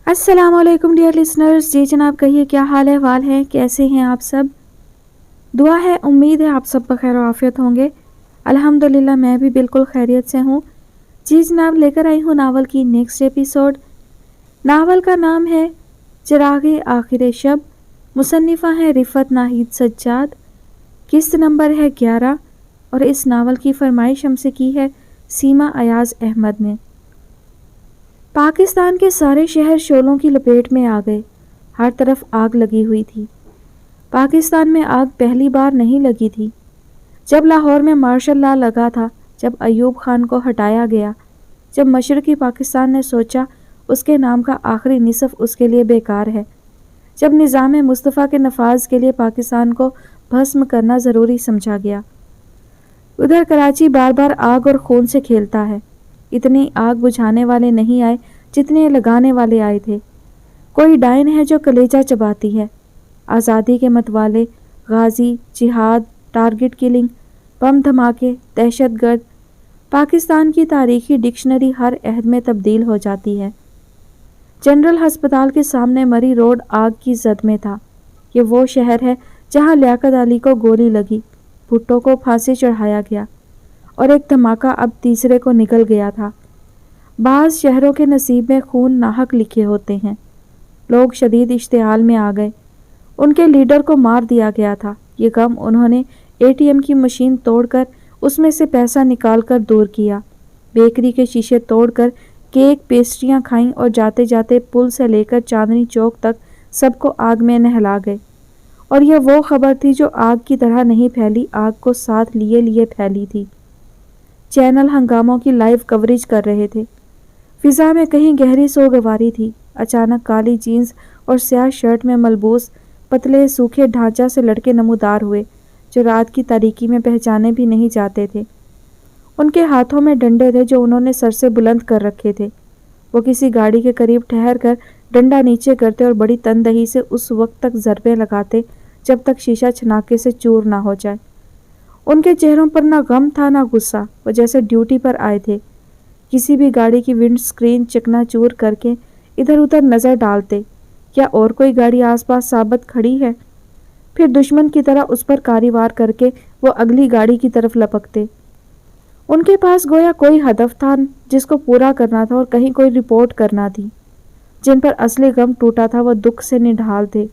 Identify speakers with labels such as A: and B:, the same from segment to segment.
A: السلام علیکم dear listeners. جی جناب, کہیے کیا حال احوال ہے, کیسے ہیں آپ سب؟ دعا ہے, امید ہے آپ سب بخیر و عافیت ہوں گے. الحمدللہ میں بھی بالکل خیریت سے ہوں. جی جناب, لے کر آئی ہوں ناول کی نیکسٹ ایپیسوڈ. ناول کا نام ہے چراغ آخر شب. مصنفہ ہیں رفعت ناہید سجاد. قسط نمبر ہے 11 اور اس ناول کی فرمائش ہم سے کی ہے سیما ایاز احمد نے. پاکستان کے سارے شہر شعلوں کی لپیٹ میں آ گئے. ہر طرف آگ لگی ہوئی تھی. پاکستان میں آگ پہلی بار نہیں لگی تھی. جب لاہور میں مارشل لا لگا تھا, جب ایوب خان کو ہٹایا گیا, جب مشرقی پاکستان نے سوچا اس کے نام کا آخری نصف اس کے لیے بیکار ہے, جب نظام مصطفیٰ کے نفاذ کے لیے پاکستان کو بھسم کرنا ضروری سمجھا گیا. ادھر کراچی بار بار آگ اور خون سے کھیلتا ہے. اتنی آگ بجھانے والے نہیں آئے جتنے لگانے والے آئے تھے. کوئی ڈائن ہے جو کلیجہ چباتی ہے. آزادی کے متوالے, غازی, جہاد, ٹارگٹ کلنگ, بم دھماکے, دہشت گرد. پاکستان کی تاریخی ڈکشنری ہر عہد میں تبدیل ہو جاتی ہے. جنرل ہسپتال کے سامنے مری روڈ آگ کی زد میں تھا. یہ وہ شہر ہے جہاں لیاقت علی کو گولی لگی, بھٹو کو پھانسی چڑھایا گیا اور ایک دھماکہ اب تیسرے کو نکل گیا تھا. بعض شہروں کے نصیب میں خون ناحق لکھے ہوتے ہیں. لوگ شدید اشتعال میں آ گئے. ان کے لیڈر کو مار دیا گیا تھا. یہ غم انہوں نے ATM کی مشین توڑ کر اس میں سے پیسہ نکال کر دور کیا, بیکری کے شیشے توڑ کر کیک پیسٹریاں کھائیں اور جاتے جاتے پل سے لے کر چاندنی چوک تک سب کو آگ میں نہلا گئے. اور یہ وہ خبر تھی جو آگ کی طرح نہیں پھیلی, آگ کو ساتھ لیے لیے پھیلی تھی. چینل ہنگاموں کی لائیو کوریج کر رہے تھے. فضا میں کہیں گہری سوگواری تھی. اچانک کالی جینز اور سیاہ شرٹ میں ملبوس پتلے سوکھے ڈھانچہ سے لڑکے نمودار ہوئے جو رات کی تاریکی میں پہچانے بھی نہیں جاتے تھے. ان کے ہاتھوں میں ڈنڈے تھے جو انہوں نے سر سے بلند کر رکھے تھے. وہ کسی گاڑی کے قریب ٹھہر کر ڈنڈا نیچے کرتے اور بڑی تندہی سے اس وقت تک ضربیں لگاتے جب تک شیشہ چھناکے سے چور نہ ہو جائے. ان کے چہروں پر نہ غم تھا نہ غصہ. وہ جیسے ڈیوٹی پر آئے تھے. کسی بھی گاڑی کی ونڈ سکرین چکنا چور کر کے ادھر ادھر نظر ڈالتے, کیا اور کوئی گاڑی آس پاس ثابت کھڑی ہے؟ پھر دشمن کی طرح اس پر کاری وار کر کے وہ اگلی گاڑی کی طرف لپکتے. ان کے پاس گویا کوئی ہدف تھا جس کو پورا کرنا تھا اور کہیں کوئی رپورٹ کرنا تھی. جن پر اصلی غم ٹوٹا تھا وہ دکھ سے نڈھال تھے.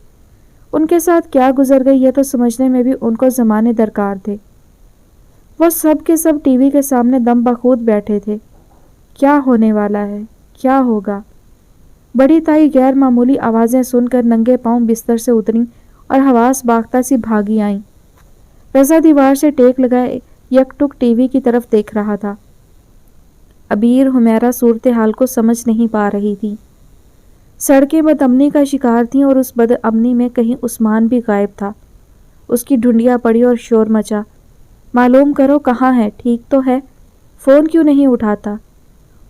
A: ان کے ساتھ کیا گزر گئی یہ تو سمجھنے میں بھی ان کو زمانے درکار تھے. وہ سب کے سب ٹی وی کے سامنے دم بخود بیٹھے تھے. کیا ہونے والا ہے, کیا ہوگا؟ بڑی تائی غیر معمولی آوازیں سن کر ننگے پاؤں بستر سے اتریں اور حواس باختہ سی بھاگی آئیں. رضا دیوار سے ٹیک لگائے یک ٹک ٹی وی کی طرف دیکھ رہا تھا. عبیر حمیرہ صورتحال کو سمجھ نہیں پا رہی تھی. سڑکیں بد امنی کا شکار تھیں اور اس بد امنی میں کہیں عثمان بھی غائب تھا. اس کی ڈھونڈیاں پڑی اور شور مچا. معلوم کرو کہاں ہے, ٹھیک تو ہے, فون کیوں نہیں اٹھاتا؟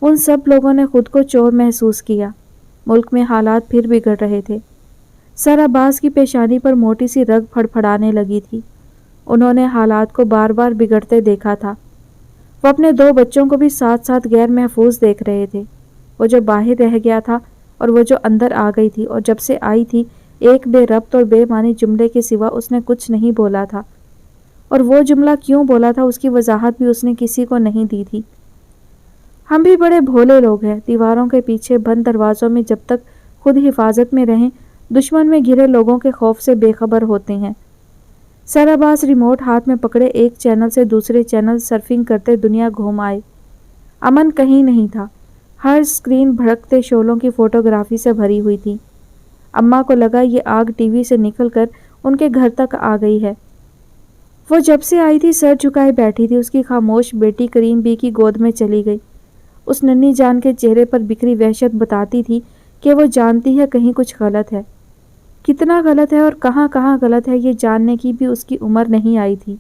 A: ان سب لوگوں نے خود کو چور محسوس کیا. ملک میں حالات پھر بگڑ رہے تھے. سر عباس کی پیشانی پر موٹی سی رگ پھڑپھڑانے لگی تھی. انہوں نے حالات کو بار بار بگڑتے دیکھا تھا. وہ اپنے 2 بچوں کو بھی ساتھ ساتھ غیر محفوظ دیکھ رہے تھے. وہ جو باہر رہ گیا تھا اور وہ جو اندر آ گئی تھی, اور جب سے آئی تھی ایک بے ربط اور بے معنی جملے کے سوا اس نے کچھ نہیں بولا تھا. اور وہ جملہ کیوں بولا تھا اس کی وضاحت بھی اس نے کسی کو نہیں دی تھی. ہم بھی بڑے بھولے لوگ ہیں. دیواروں کے پیچھے بند دروازوں میں جب تک خود حفاظت میں رہیں, دشمن میں گھرے لوگوں کے خوف سے بے خبر ہوتے ہیں. سر عباس ریموٹ ہاتھ میں پکڑے ایک چینل سے دوسرے چینل سرفنگ کرتے دنیا گھوم آئے. امن کہیں نہیں تھا. ہر سکرین بھڑکتے شعلوں کی فوٹوگرافی سے بھری ہوئی تھی. اماں کو لگا یہ آگ ٹی وی سے نکل کر ان کے گھر تک آ گئی ہے. وہ جب سے آئی تھی سر جھکائے بیٹھی تھی. اس کی خاموش بیٹی کریم بی کی گود میں چلی گئی. اس ننھی جان کے چہرے پر بکھری وحشت بتاتی تھی کہ وہ جانتی ہے کہیں کچھ غلط ہے. کتنا غلط ہے اور کہاں کہاں غلط ہے یہ جاننے کی بھی اس کی عمر نہیں آئی تھی.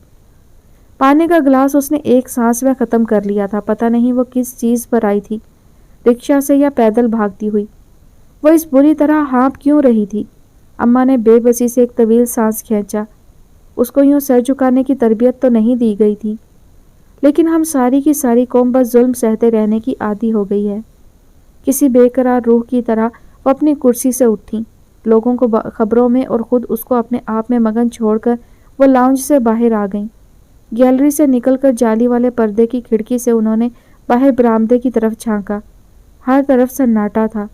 A: پانی کا گلاس اس نے ایک سانس میں ختم کر لیا تھا. پتہ نہیں وہ کس چیز پر آئی تھی, رکشہ سے یا پیدل بھاگتی ہوئی. وہ اس بری طرح ہانپ کیوں رہی تھی؟ اماں نے بے بسی سے ایک طویل سانس کھینچا. اس کو یوں سر جھکانے کی تربیت تو نہیں دی گئی تھی. لیکن ہم ساری کی ساری قوم بس ظلم سہتے رہنے کی عادی ہو گئی ہے. کسی بے قرار روح کی طرح وہ اپنی کرسی سے اٹھی، لوگوں کو خبروں میں اور خود اس کو اپنے آپ میں مگن چھوڑ کر وہ لاؤنج سے باہر آ گئیں۔ گیلری سے نکل کر جالی والے پردے کی کھڑکی سے انہوں نے باہر برآمدے کی طرف جھانکا۔ ہر طرف سناٹا تھا۔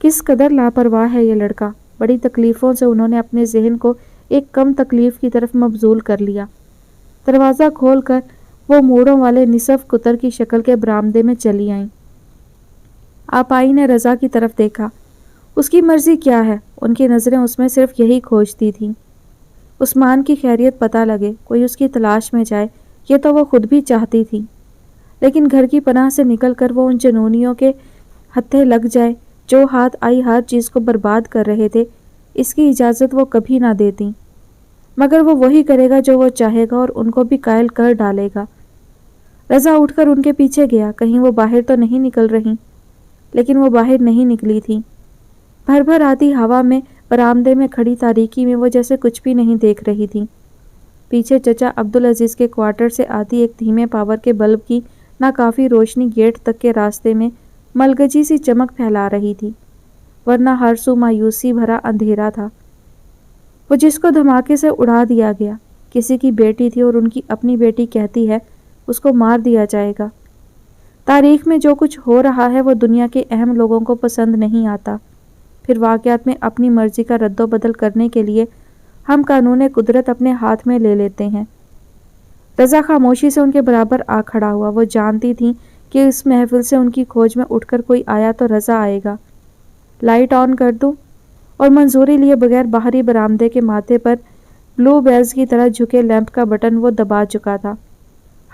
A: کس قدر لاپرواہ ہے یہ لڑکا! بڑی تکلیفوں سے انہوں نے اپنے ذہن کو ایک کم تکلیف کی طرف مبذول کر لیا۔ دروازہ کھول کر وہ موڑوں والے نصف قطر کی شکل کے برآمدے میں چلی آئیں۔ آپائی نے رضا کی طرف دیکھا۔ اس کی مرضی کیا ہے؟ ان کی نظریں اس میں صرف یہی کھوجتی تھیں، عثمان کی خیریت پتہ لگے، کوئی اس کی تلاش میں جائے۔ یہ تو وہ خود بھی چاہتی تھی، لیکن گھر کی پناہ سے نکل کر وہ ان جنونیوں کے ہتھے لگ جائے جو ہاتھ آئی ہر چیز کو برباد کر رہے تھے، اس کی اجازت وہ کبھی نہ دیتی۔ مگر وہ وہی کرے گا جو وہ چاہے گا اور ان کو بھی قائل کر ڈالے گا۔ رضا اٹھ کر ان کے پیچھے گیا، کہیں وہ باہر تو نہیں نکل رہی، لیکن وہ باہر نہیں نکلی تھی۔ بھر بھر آتی ہوا میں برآمدے میں کھڑی تاریکی میں وہ جیسے کچھ بھی نہیں دیکھ رہی تھی۔ پیچھے چچا عبدالعزیز کے کوارٹر سے آتی ایک دھیمے پاور کے بلب کی ناکافی روشنی گیٹ تک کے راستے میں ملگجی سی چمک پھیلا رہی تھی، ورنہ ہر سو مایوسی بھرا اندھیرا تھا۔ وہ جس کو دھماکے سے اڑا دیا گیا، کسی کی بیٹی تھی اور ان کی اپنی بیٹی کہتی ہے اس کو مار دیا جائے گا۔ تاریخ میں جو کچھ ہو رہا ہے وہ دنیا کے اہم لوگوں کو پسند نہیں آتا، پھر واقعات میں اپنی مرضی کا رد و بدل کرنے کے لیے ہم قانون قدرت اپنے ہاتھ میں لے لیتے ہیں۔ رضا خاموشی سے ان کے برابر آ کھڑا ہوا۔ وہ جانتی تھی کہ اس محفل سے ان کی کھوج میں اٹھ کر کوئی آیا تو رضا آئے گا۔ لائٹ آن کر دوں؟ اور منظوری لیے بغیر باہری برآمدے کے ماتھے پر بلو بیلز کی طرح جھکے لیمپ کا بٹن وہ دبا چکا تھا۔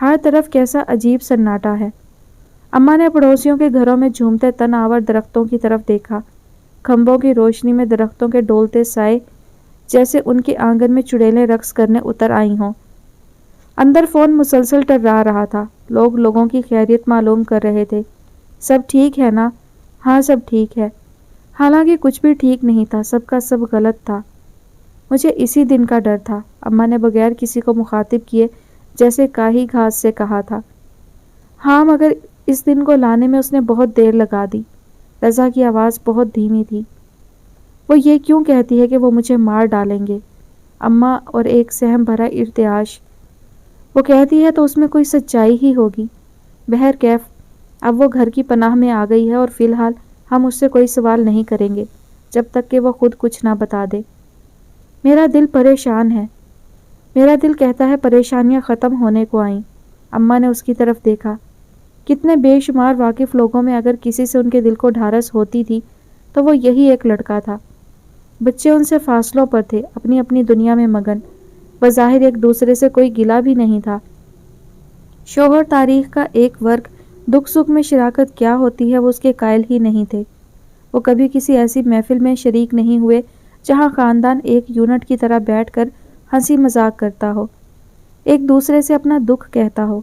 A: ہر طرف کیسا عجیب سناٹا ہے۔ اماں نے پڑوسیوں کے گھروں میں جھومتے تن آور درختوں کی طرف دیکھا، کھمبوں کی روشنی میں درختوں کے ڈولتے سائے جیسے ان کے آنگن میں چڑیلیں رقص کرنے اتر آئی ہوں۔ اندر فون مسلسل ٹرا رہا تھا، لوگ لوگوں کی خیریت معلوم کر رہے تھے۔ سب ٹھیک ہے نا؟ ہاں سب ٹھیک ہے۔ حالانکہ کچھ بھی ٹھیک نہیں تھا، سب کا سب غلط تھا۔ مجھے اسی دن کا ڈر تھا، اماں نے بغیر کسی کو مخاطب کیے جیسے کاہی گھاس سے کہا تھا۔ ہاں مگر اس دن کو لانے میں اس نے بہت دیر لگا دی۔ رضا کی آواز بہت دھیمی تھی۔ وہ یہ کیوں کہتی ہے کہ وہ مجھے مار ڈالیں گے؟ اماں اور ایک سہم بھرا ارتعاش۔ وہ کہتی ہے تو اس میں کوئی سچائی ہی ہوگی۔ بہرکیف اب وہ گھر کی پناہ میں آ گئی ہے اور فی الحال ہم اس سے کوئی سوال نہیں کریں گے جب تک کہ وہ خود کچھ نہ بتا دے۔ میرا دل پریشان ہے۔ میرا دل کہتا ہے پریشانیاں ختم ہونے کو آئیں۔ اماں نے اس کی طرف دیکھا۔ کتنے بے شمار واقف لوگوں میں اگر کسی سے ان کے دل کو ڈھارس ہوتی تھی تو وہ یہی ایک لڑکا تھا۔ بچے ان سے فاصلوں پر تھے، اپنی اپنی دنیا میں مگن، بظاہر ایک دوسرے سے کوئی گلہ بھی نہیں تھا۔ شوہر تاریخ کا ایک ورگ دکھ سکھ میں شراکت کیا ہوتی ہے وہ اس کے قائل ہی نہیں تھے۔ وہ کبھی کسی ایسی محفل میں شریک نہیں ہوئے جہاں خاندان ایک یونٹ کی طرح بیٹھ کر ہنسی مذاق کرتا ہو، ایک دوسرے سے اپنا دکھ کہتا ہو۔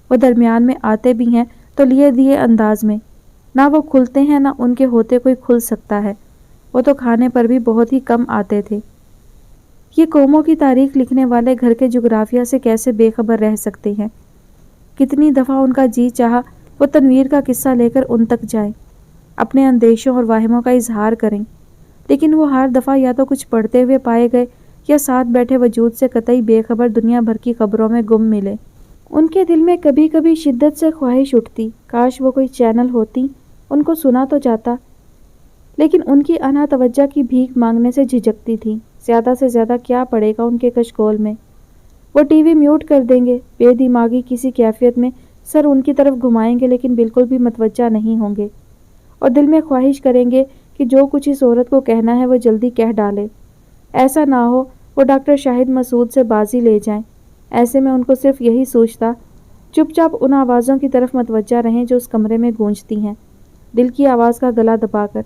A: وہ درمیان میں آتے بھی ہیں تو لیے دیے انداز میں، نہ وہ کھلتے ہیں نہ ان کے ہوتے کوئی کھل سکتا ہے۔ وہ تو کھانے پر بھی بہت ہی کم آتے تھے۔ یہ قوموں کی تاریخ لکھنے والے گھر کے جغرافیہ سے کیسے بے خبر رہ سکتے ہیں؟ کتنی دفعہ ان کا جی چاہا وہ تنویر کا قصہ لے کر ان تک جائیں، اپنے اندیشوں اور واہموں کا اظہار کریں، لیکن وہ ہر دفعہ یا تو کچھ پڑھتے ہوئے پائے گئے یا ساتھ بیٹھے وجود سے قطعی بے خبر دنیا بھر کی خبروں میں گم ملے۔ ان کے دل میں کبھی کبھی شدت سے خواہش اٹھتی، کاش وہ کوئی چینل ہوتی، ان کو سنا تو جاتا، لیکن ان کی انا توجہ کی بھیک مانگنے سے جھجکتی تھی۔ زیادہ سے زیادہ کیا پڑے گا ان کے کشکول میں؟ وہ ٹی وی میوٹ کر دیں گے، بے دماغی کسی کیفیت میں سر ان کی طرف گھمائیں گے لیکن بالکل بھی متوجہ نہیں ہوں گے، اور دل میں خواہش کریں گے کہ جو کچھ اس عورت کو کہنا ہے وہ جلدی کہہ ڈالے۔ ایسا نہ ہو وہ ڈاکٹر شاہد مسعود سے بازی لے جائیں۔ ایسے میں ان کو صرف یہی سوچتا، چپ چاپ ان آوازوں کی طرف متوجہ رہیں جو اس کمرے میں گونجتی ہیں، دل کی آواز کا گلا دبا کر۔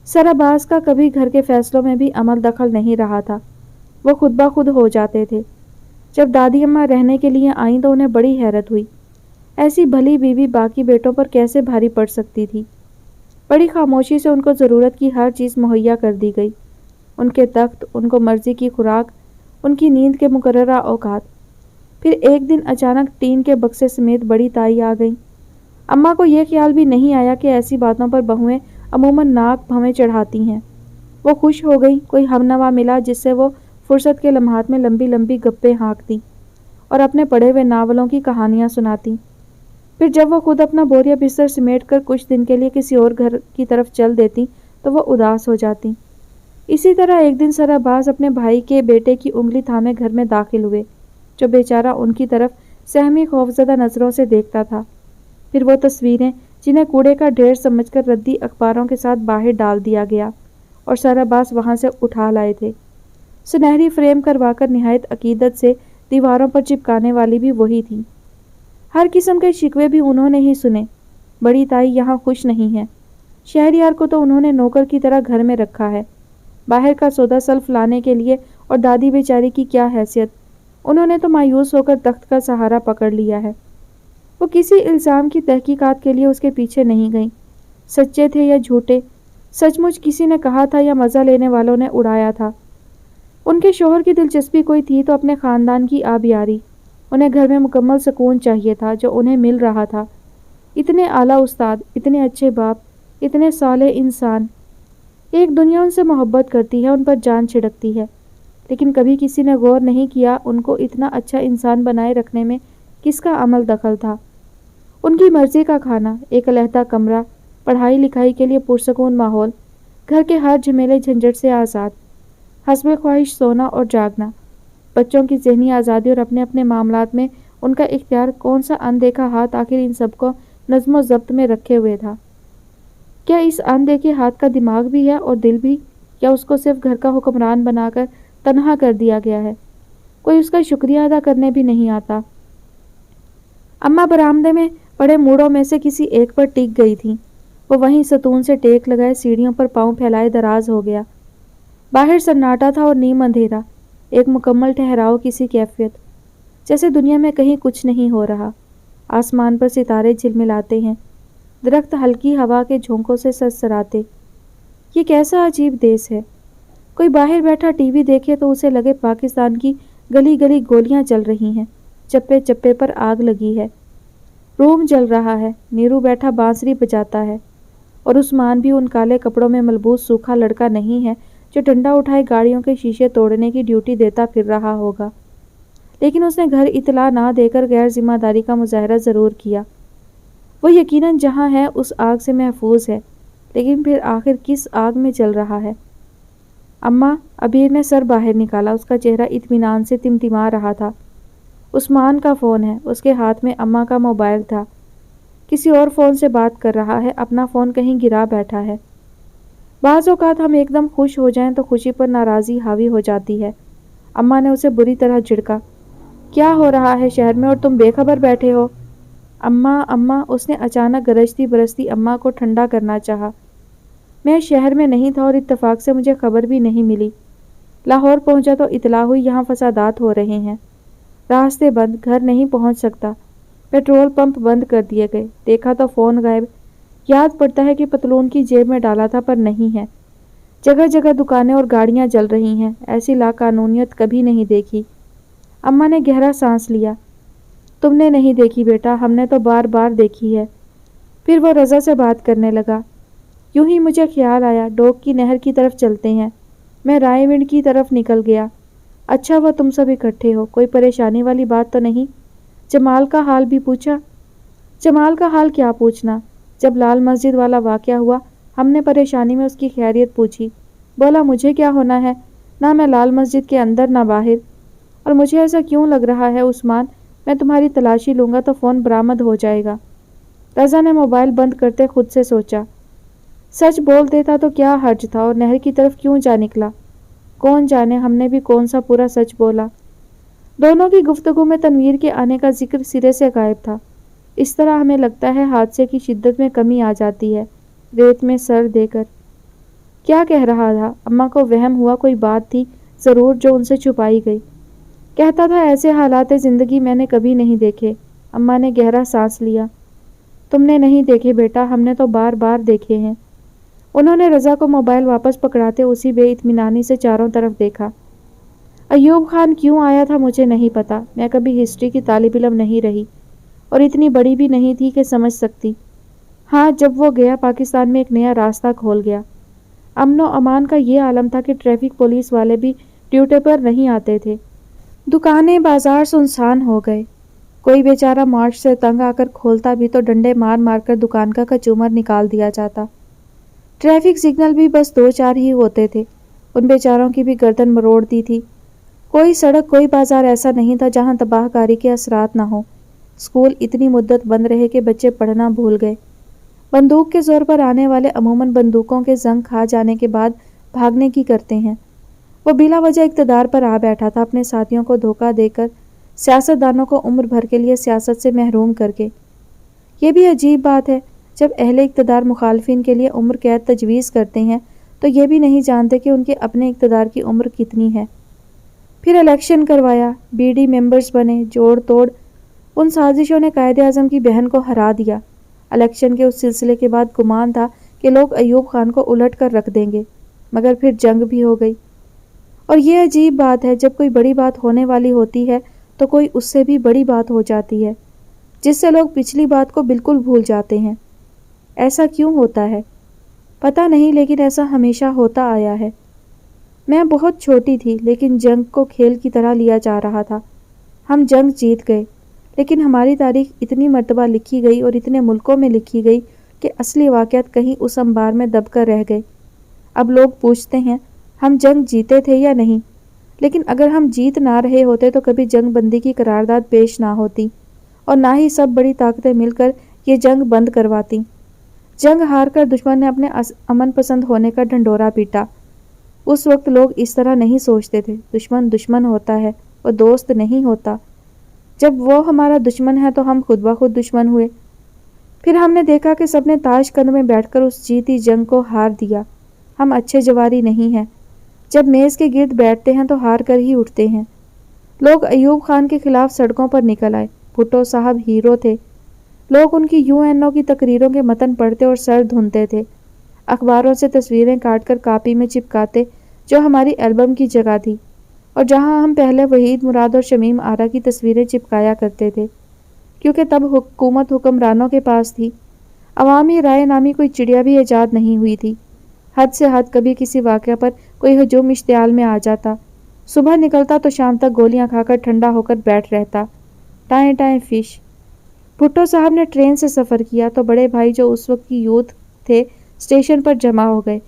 A: سر عباس کا کبھی گھر کے فیصلوں میں بھی عمل دخل نہیں رہا تھا، وہ خود بخود ہو جاتے تھے۔ جب دادی اماں رہنے کے لیے آئیں تو انہیں بڑی حیرت ہوئی، ایسی بھلی بیوی باقی بیٹوں پر کیسے بھاری پڑ سکتی تھی۔ بڑی خاموشی سے ان کو ضرورت کی ہر چیز مہیا کر دی گئی، ان کے تخت، ان کو مرضی کی خوراک، ان کی نیند کے مقررہ اوقات۔ پھر ایک دن اچانک ٹین کے بکسے سمیت بڑی تائی آ گئیں۔ اماں کو یہ خیال بھی نہیں آیا کہ ایسی باتوں پر بہویں عموماً ناک بھویں چڑھاتی ہیں۔ وہ خوش ہو گئی، کوئی ہمنوا ملا جس سے وہ فرصت کے لمحات میں لمبی لمبی گپیں ہانکتی اور اپنے پڑھے ہوئے ناولوں کی کہانیاں سناتی۔ پھر جب وہ خود اپنا بوریا بستر سمیٹ کر کچھ دن کے لیے کسی اور گھر کی طرف چل دیتی تو وہ اداس ہو جاتی۔ اسی طرح ایک دن سر عباس اپنے بھائی کے بیٹے کی انگلی تھامے گھر میں داخل ہوئے، جو بیچارہ ان کی طرف سہمی خوفزدہ نظروں سے دیکھتا تھا۔ پھر وہ تصویریں جنہیں کوڑے کا ڈھیر سمجھ کر ردی اخباروں کے ساتھ باہر ڈال دیا گیا اور سر عباس وہاں سے اٹھا لائے تھے، سنہری فریم کروا کر نہایت عقیدت سے دیواروں پر چپکانے والی بھی وہی تھی۔ ہر قسم کے شکوے بھی انہوں نے ہی سنے۔ بڑی تائی یہاں خوش نہیں ہے، شہریار کو تو انہوں نے نوکر کی طرح گھر میں رکھا ہے، باہر کا سودا سلف لانے کے لیے، اور دادی بیچاری کی کیا حیثیت، انہوں نے تو مایوس ہو کر تخت کا سہارا پکڑ لیا ہے۔ وہ کسی الزام کی تحقیقات کے لیے اس کے پیچھے نہیں گئیں، سچے تھے یا جھوٹے، سچ مچ کسی نے کہا تھا یا مزہ لینے والوں نے اڑایا تھا۔ ان کے شوہر کی دلچسپی کوئی تھی تو اپنے خاندان کی آبیاری، انہیں گھر میں مکمل سکون چاہیے تھا جو انہیں مل رہا تھا۔ اتنے اعلیٰ استاد، اتنے اچھے باپ، اتنے صالح انسان، ایک دنیا ان سے محبت کرتی ہے، ان پر جان چھڑکتی ہے، لیکن کبھی کسی نے غور نہیں کیا ان کو اتنا اچھا انسان بنائے رکھنے میں کس کا عمل دخل تھا۔ ان کی مرضی کا کھانا، ایک علیحدہ کمرہ، پڑھائی لکھائی کے لیے پرسکون ماحول، گھر کے ہر جھمیلے جھنجھٹ سے آزاد، حسب خواہش سونا اور جاگنا، بچوں کی ذہنی آزادی اور اپنے اپنے معاملات میں ان کا اختیار، کون سا اندیکھا ہاتھ آخر ان سب کو نظم و ضبط میں رکھے ہوئے تھا؟ کیا اس اندیکھے ہاتھ کا دماغ بھی ہے اور دل بھی، یا اس کو صرف گھر کا حکمران بنا کر تنہا کر دیا گیا ہے؟ کوئی اس کا شکریہ ادا کرنے بھی نہیں آتا۔ اماں برآمدے میں پڑے موڑوں میں سے کسی ایک پر ٹک گئی تھی۔ وہ وہیں ستون سے ٹیک لگائے سیڑھیوں پر پاؤں پھیلائے دراز ہو گیا۔ باہر سناٹا تھا اور نیم اندھیرا، ایک مکمل ٹھہراؤ کسی کیفیت، جیسے دنیا میں کہیں کچھ نہیں ہو رہا۔ آسمان پر ستارے جھلملاتے ہیں، درخت ہلکی ہوا کے جھونکوں سے سرسراتے۔ یہ کیسا عجیب دیس ہے! کوئی باہر بیٹھا ٹی وی دیکھے تو اسے لگے پاکستان کی گلی گلی گولیاں چل رہی ہیں، چپے چپے پر آگ لگی ہے، روم جل رہا ہے، نیرو بیٹھا بانسری بجاتا ہے، اور عثمان بھی ان کالے کپڑوں میں ملبوس سوکھا لڑکا نہیں ہے جو ڈنڈا اٹھائے گاڑیوں کے شیشے توڑنے کی ڈیوٹی دیتا پھر رہا ہوگا۔ لیکن اس نے گھر اطلاع نہ دے کر غیر ذمہ داری کا مظاہرہ ضرور کیا۔ وہ یقیناً جہاں ہے اس آگ سے محفوظ ہے، لیکن پھر آخر کس آگ میں جل رہا ہے؟ اماں، ابیر نے سر باہر نکالا، اس کا چہرہ اطمینان سے تمتما رہا تھا۔ عثمان کا فون ہے، اس کے ہاتھ میں اماں کا موبائل تھا، کسی اور فون سے بات کر رہا ہے، اپنا فون کہیں گرا بیٹھا ہے۔ بعض اوقات ہم ایک دم خوش ہو جائیں تو خوشی پر ناراضی حاوی ہو جاتی ہے۔ اماں نے اسے بری طرح جھڑکا۔ کیا ہو رہا ہے شہر میں اور تم بے خبر بیٹھے ہو؟ اماں اماں، اس نے اچانک گرجتی برستی اماں کو ٹھنڈا کرنا چاہا۔ میں شہر میں نہیں تھا اور اتفاق سے مجھے خبر بھی نہیں ملی۔ لاہور پہنچا تو اطلاع ہوئی یہاں فسادات ہو رہے ہیں، راستے بند، گھر نہیں پہنچ سکتا، پیٹرول پمپ بند کر دیے گئے، دیکھا تو فون غائب، یاد پڑتا ہے کہ پتلون کی جیب میں ڈالا تھا پر نہیں ہے، جگہ جگہ دکانیں اور گاڑیاں جل رہی ہیں، ایسی لاقانونیت کبھی نہیں دیکھی۔ اماں نے گہرا سانس لیا۔ تم نے نہیں دیکھی بیٹا، ہم نے تو بار بار دیکھی ہے۔ پھر وہ رضا سے بات کرنے لگا۔ یوں ہی مجھے خیال آیا ڈوک کی نہر کی طرف چلتے ہیں۔ میں رائے ونڈ کی طرف نکل گیا۔ اچھا ہوا تم سب اکٹھے ہو، کوئی پریشانی والی بات تو نہیں؟ جمال کا حال بھی پوچھا؟ جمال کا حال کیا پوچھنا، جب لال مسجد والا واقعہ ہوا ہم نے پریشانی میں اس کی خیریت پوچھی، بولا مجھے کیا ہونا ہے، نہ میں لال مسجد کے اندر نہ باہر، اور مجھے ایسا کیوں لگ رہا ہے عثمان، میں تمہاری تلاشی لوں گا تو فون برآمد ہو جائے گا۔ رضا نے موبائل بند کرتے خود سے سوچا، سچ بول دیتا تو کیا حرج تھا، اور نہر کی طرف کیوں جا نکلا؟ کون جانے ہم نے بھی کون سا پورا سچ بولا۔ دونوں کی گفتگو میں تنویر کے آنے کا ذکر سرے سے غائب تھا۔ اس طرح ہمیں لگتا ہے حادثے کی شدت میں کمی آ جاتی ہے، ریت میں سر دے کر۔ کیا کہہ رہا تھا؟ اماں کو وہم ہوا کوئی بات تھی ضرور جو ان سے چھپائی گئی۔ کہتا تھا ایسے حالات زندگی میں نے کبھی نہیں دیکھے۔ اماں نے گہرا سانس لیا۔ تم نے نہیں دیکھے بیٹا، ہم نے تو بار بار دیکھے ہیں۔ انہوں نے رضا کو موبائل واپس پکڑاتے اسی بے اطمینانی سے چاروں طرف دیکھا۔ ایوب خان کیوں آیا تھا مجھے نہیں پتا، میں کبھی ہسٹری کی طالب علم نہیں رہی اور اتنی بڑی بھی نہیں تھی کہ سمجھ سکتی۔ ہاں، جب وہ گیا پاکستان میں ایک نیا راستہ کھول گیا۔ امن و امان کا یہ عالم تھا کہ ٹریفک پولیس والے بھی ڈیوٹی پر نہیں آتے تھے۔ دکانیں بازار سنسان ہو گئے۔ کوئی بیچارہ مارچ سے تنگ آ کر کھولتا بھی تو ڈنڈے مار مار کر دکان کا کچومر نکال دیا جاتا۔ ٹریفک سگنل بھی بس 2-4 ہی ہوتے تھے، ان بیچاروں کی بھی گردن مروڑ دی تھی۔ کوئی سڑک کوئی بازار ایسا نہیں تھا جہاں تباہ کاری کے اثرات نہ ہوں۔ اسکول اتنی مدت بند رہے کہ بچے پڑھنا بھول گئے۔ بندوق کے زور پر آنے والے عموماً بندوقوں کے زنگ کھا جانے کے بعد بھاگنے کی کرتے ہیں۔ وہ بلا وجہ اقتدار پر آ بیٹھا تھا، اپنے ساتھیوں کو دھوکہ دے کر، سیاستدانوں کو عمر بھر کے لیے سیاست سے محروم کر کے۔ یہ بھی عجیب بات ہے، جب اہل اقتدار مخالفین کے لیے عمر قید تجویز کرتے ہیں تو یہ بھی نہیں جانتے کہ ان کے اپنے اقتدار کی عمر کتنی ہے۔ پھر الیکشن کروایا، بی ڈی ممبرز بنے، جوڑ توڑ، ان سازشوں نے قائد اعظم کی بہن کو ہرا دیا۔ الیکشن کے اس سلسلے کے بعد گمان تھا کہ لوگ ایوب خان کو الٹ کر رکھ دیں گے، مگر پھر جنگ بھی ہو گئی۔ اور یہ عجیب بات ہے، جب کوئی بڑی بات ہونے والی ہوتی ہے تو کوئی اس سے بھی بڑی بات ہو جاتی ہے، جس سے لوگ پچھلی بات کو بالکل بھول جاتے ہیں۔ ایسا کیوں ہوتا ہے پتہ نہیں، لیکن ایسا ہمیشہ ہوتا آیا ہے۔ میں بہت چھوٹی تھی، لیکن جنگ کو کھیل کی طرح لیا جا رہا تھا۔ ہم جنگ جیت گئے، لیکن ہماری تاریخ اتنی مرتبہ لکھی گئی اور اتنے ملکوں میں لکھی گئی کہ اصلی واقعات کہیں اس انبار میں دب کر رہ گئے۔ اب لوگ پوچھتے ہیں ہم جنگ جیتے تھے یا نہیں، لیکن اگر ہم جیت نہ رہے ہوتے تو کبھی جنگ بندی کی قرارداد پیش نہ ہوتی، اور نہ ہی سب بڑی طاقتیں مل کر یہ جنگ بند کرواتی۔ جنگ ہار کر دشمن نے اپنے امن پسند ہونے کا ڈھنڈورا پیٹا۔ اس وقت لوگ اس طرح نہیں سوچتے تھے، دشمن دشمن ہوتا ہے، وہ دوست نہیں ہوتا۔ جب وہ ہمارا دشمن ہے تو ہم خود بخود دشمن ہوئے۔ پھر ہم نے دیکھا کہ سب نے تاش کند میں بیٹھ کر اس جیتی جنگ کو ہار دیا۔ ہم اچھے جواری نہیں ہیں، جب میز کے گرد بیٹھتے ہیں تو ہار کر ہی اٹھتے ہیں۔ لوگ ایوب خان کے خلاف سڑکوں پر نکل آئے، بھٹو صاحب ہیرو تھے۔ لوگ ان کی UN کی تقریروں کے متن پڑھتے اور سر دھنتے تھے، اخباروں سے تصویریں کاٹ کر کاپی میں چپکاتے جو ہماری البم کی جگہ تھی، اور جہاں ہم پہلے وحید مراد اور شمیم آرا کی تصویریں چپکایا کرتے تھے، کیونکہ تب حکومت حکمرانوں کے پاس تھی۔ عوامی رائے نامی کوئی چڑیا بھی ایجاد نہیں ہوئی تھی۔ حد سے حد کبھی کسی واقعہ پر کوئی ہجوم اشتعال میں آ جاتا، صبح نکلتا تو شام تک گولیاں کھا کر ٹھنڈا ہو کر بیٹھ رہتا۔ ٹائیں ٹائیں فش۔ بھٹو صاحب نے ٹرین سے سفر کیا تو بڑے بھائی جو اس وقت کی یوتھ تھے اسٹیشن پر جمع ہو گئے۔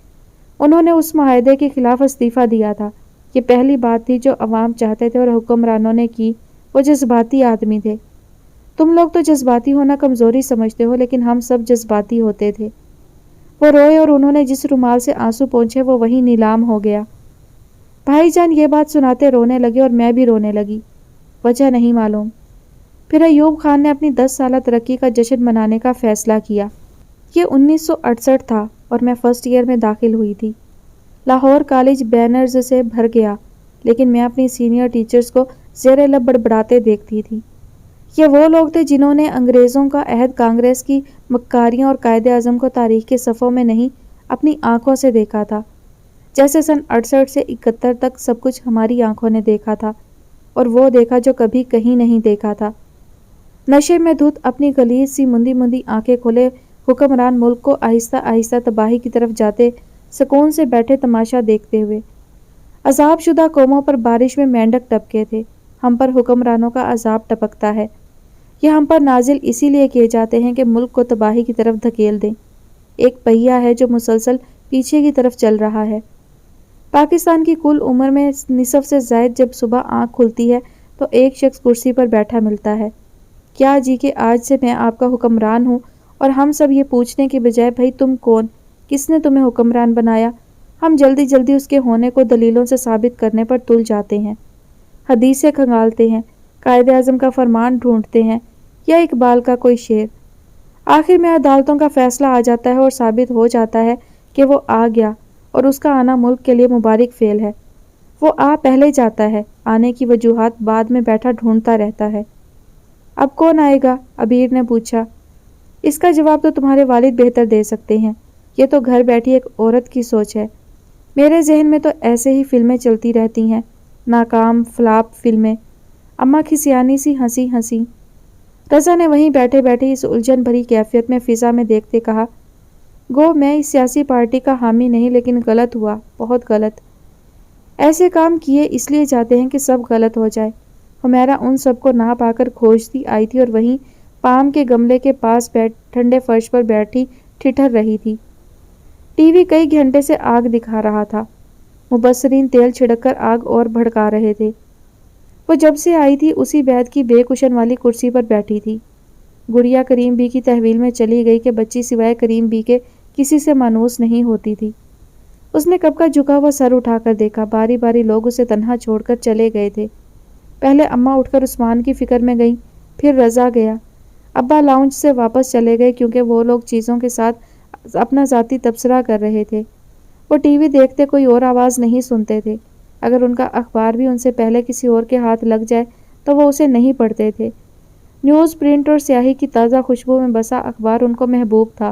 A: انہوں نے اس معاہدے کے خلاف استعفیٰ دیا تھا۔ یہ پہلی بات تھی جو عوام چاہتے تھے اور حکمرانوں نے کی۔ وہ جذباتی آدمی تھے۔ تم لوگ تو جذباتی ہونا کمزوری سمجھتے ہو، لیکن ہم سب جذباتی ہوتے تھے۔ وہ روئے اور انہوں نے جس رومال سے آنسو پونچھے وہ وہی نیلام ہو گیا۔ بھائی جان یہ بات سناتے رونے لگے اور میں بھی رونے لگی، وجہ نہیں معلوم۔ پھر ایوب خان نے اپنی 10 سالہ ترقی کا جشن منانے کا فیصلہ کیا۔ یہ 1968 تھا اور میں فرسٹ ایئر میں داخل ہوئی تھی۔ لاہور کالج بینرز سے بھر گیا، لیکن میں اپنی سینئر ٹیچرز کو زیر لب بڑبڑاتے دیکھتی تھی۔ یہ وہ لوگ تھے جنہوں نے انگریزوں کا عہد، کانگریس کی مکاریاں اور قائد اعظم کو تاریخ کے صفحوں میں نہیں اپنی آنکھوں سے دیکھا تھا، جیسے سن 68 سے 71 تک سب کچھ ہماری آنکھوں نے دیکھا تھا، اور وہ دیکھا جو کبھی کہیں نہیں دیکھا تھا۔ نشے میں دھت اپنی غلیظ سی مندی مندی آنکھیں کھولے حکمران ملک کو آہستہ آہستہ تباہی کی طرف جاتے سکون سے بیٹھے تماشا دیکھتے ہوئے۔ عذاب شدہ قوموں پر بارش میں مینڈک ٹپکے تھے، ہم پر حکمرانوں کا عذاب ٹپکتا ہے۔ یہ ہم پر نازل اسی لیے کیے جاتے ہیں کہ ملک کو تباہی کی طرف دھکیل دیں۔ ایک پہیہ ہے جو مسلسل پیچھے کی طرف چل رہا ہے۔ پاکستان کی کل عمر میں نصف سے زائد جب صبح آنکھ کھلتی ہے تو ایک شخص کرسی پر بیٹھا ملتا ہے۔ کیا جی کہ آج سے میں آپ کا حکمران ہوں، اور ہم سب یہ پوچھنے کے بجائے بھائی تم کون، کس نے تمہیں حکمران بنایا، ہم جلدی جلدی اس کے ہونے کو دلیلوں سے ثابت کرنے پر تل جاتے ہیں، حدیثیں کھنگالتے ہیں، قائد اعظم کا فرمان ڈھونڈتے ہیں یا اقبال کا کوئی شعر۔ آخر میں عدالتوں کا فیصلہ آ جاتا ہے اور ثابت ہو جاتا ہے کہ وہ آ گیا، اور اس کا آنا ملک کے لیے مبارک فعل ہے۔ وہ آ پہلے جاتا ہے، آنے کی وجوہات بعد میں بیٹھا ڈھونڈتا رہتا ہے۔ اب کون آئے گا؟ عبیر نے پوچھا۔ اس کا جواب تو تمہارے والد بہتر دے سکتے ہیں، یہ تو گھر بیٹھی ایک عورت کی سوچ ہے۔ میرے ذہن میں تو ایسے ہی فلمیں چلتی رہتی ہیں، ناکام فلاپ فلمیں۔ اماں کھسیانی سی ہنسی ہنسی۔ رضا نے وہیں بیٹھے بیٹھے اس الجھن بھری کیفیت میں فضا میں دیکھتے کہا، گو میں اس سیاسی پارٹی کا حامی نہیں، لیکن غلط ہوا، بہت غلط۔ ایسے کام کیے اس لیے جاتے ہیں کہ سب غلط ہو جائے۔ حمیرہ ان سب کو نہ پا کر کھوجتی آئی تھی اور وہیں پام کے گملے کے پاس ٹھنڈے فرش پر بیٹھی ٹھٹھر رہی تھی۔ ٹی وی کئی گھنٹے سے آگ دکھا رہا تھا۔ مبصرین تیل چھڑک کر آگ اور بھڑکا رہے تھے۔ وہ جب سے آئی تھی اسی بیت کی بے کشن والی کرسی پر بیٹھی تھی۔ گڑیا کریم بی کی تحویل میں چلی گئی کہ بچی سوائے کریم بی کے کسی سے مانوس نہیں ہوتی تھی۔ اس نے کب کا جھکا ہوا سر اٹھا کر دیکھا، باری باری لوگ اسے تنہا چھوڑ کر چلے گئے تھے۔ پہلے اماں اٹھ کر عثمان کی فکر میں گئیں، پھر رضا گیا۔ ابا لاؤنج سے واپس چلے گئے کیونکہ وہ لوگ چیزوں کے ساتھ اپنا ذاتی تبصرہ کر رہے تھے۔ وہ ٹی وی دیکھتے کوئی اور آواز نہیں سنتے تھے۔ اگر ان کا اخبار بھی ان سے پہلے کسی اور کے ہاتھ لگ جائے تو وہ اسے نہیں پڑھتے تھے۔ نیوز پرنٹ اور سیاہی کی تازہ خوشبو میں بسا اخبار ان کو محبوب تھا۔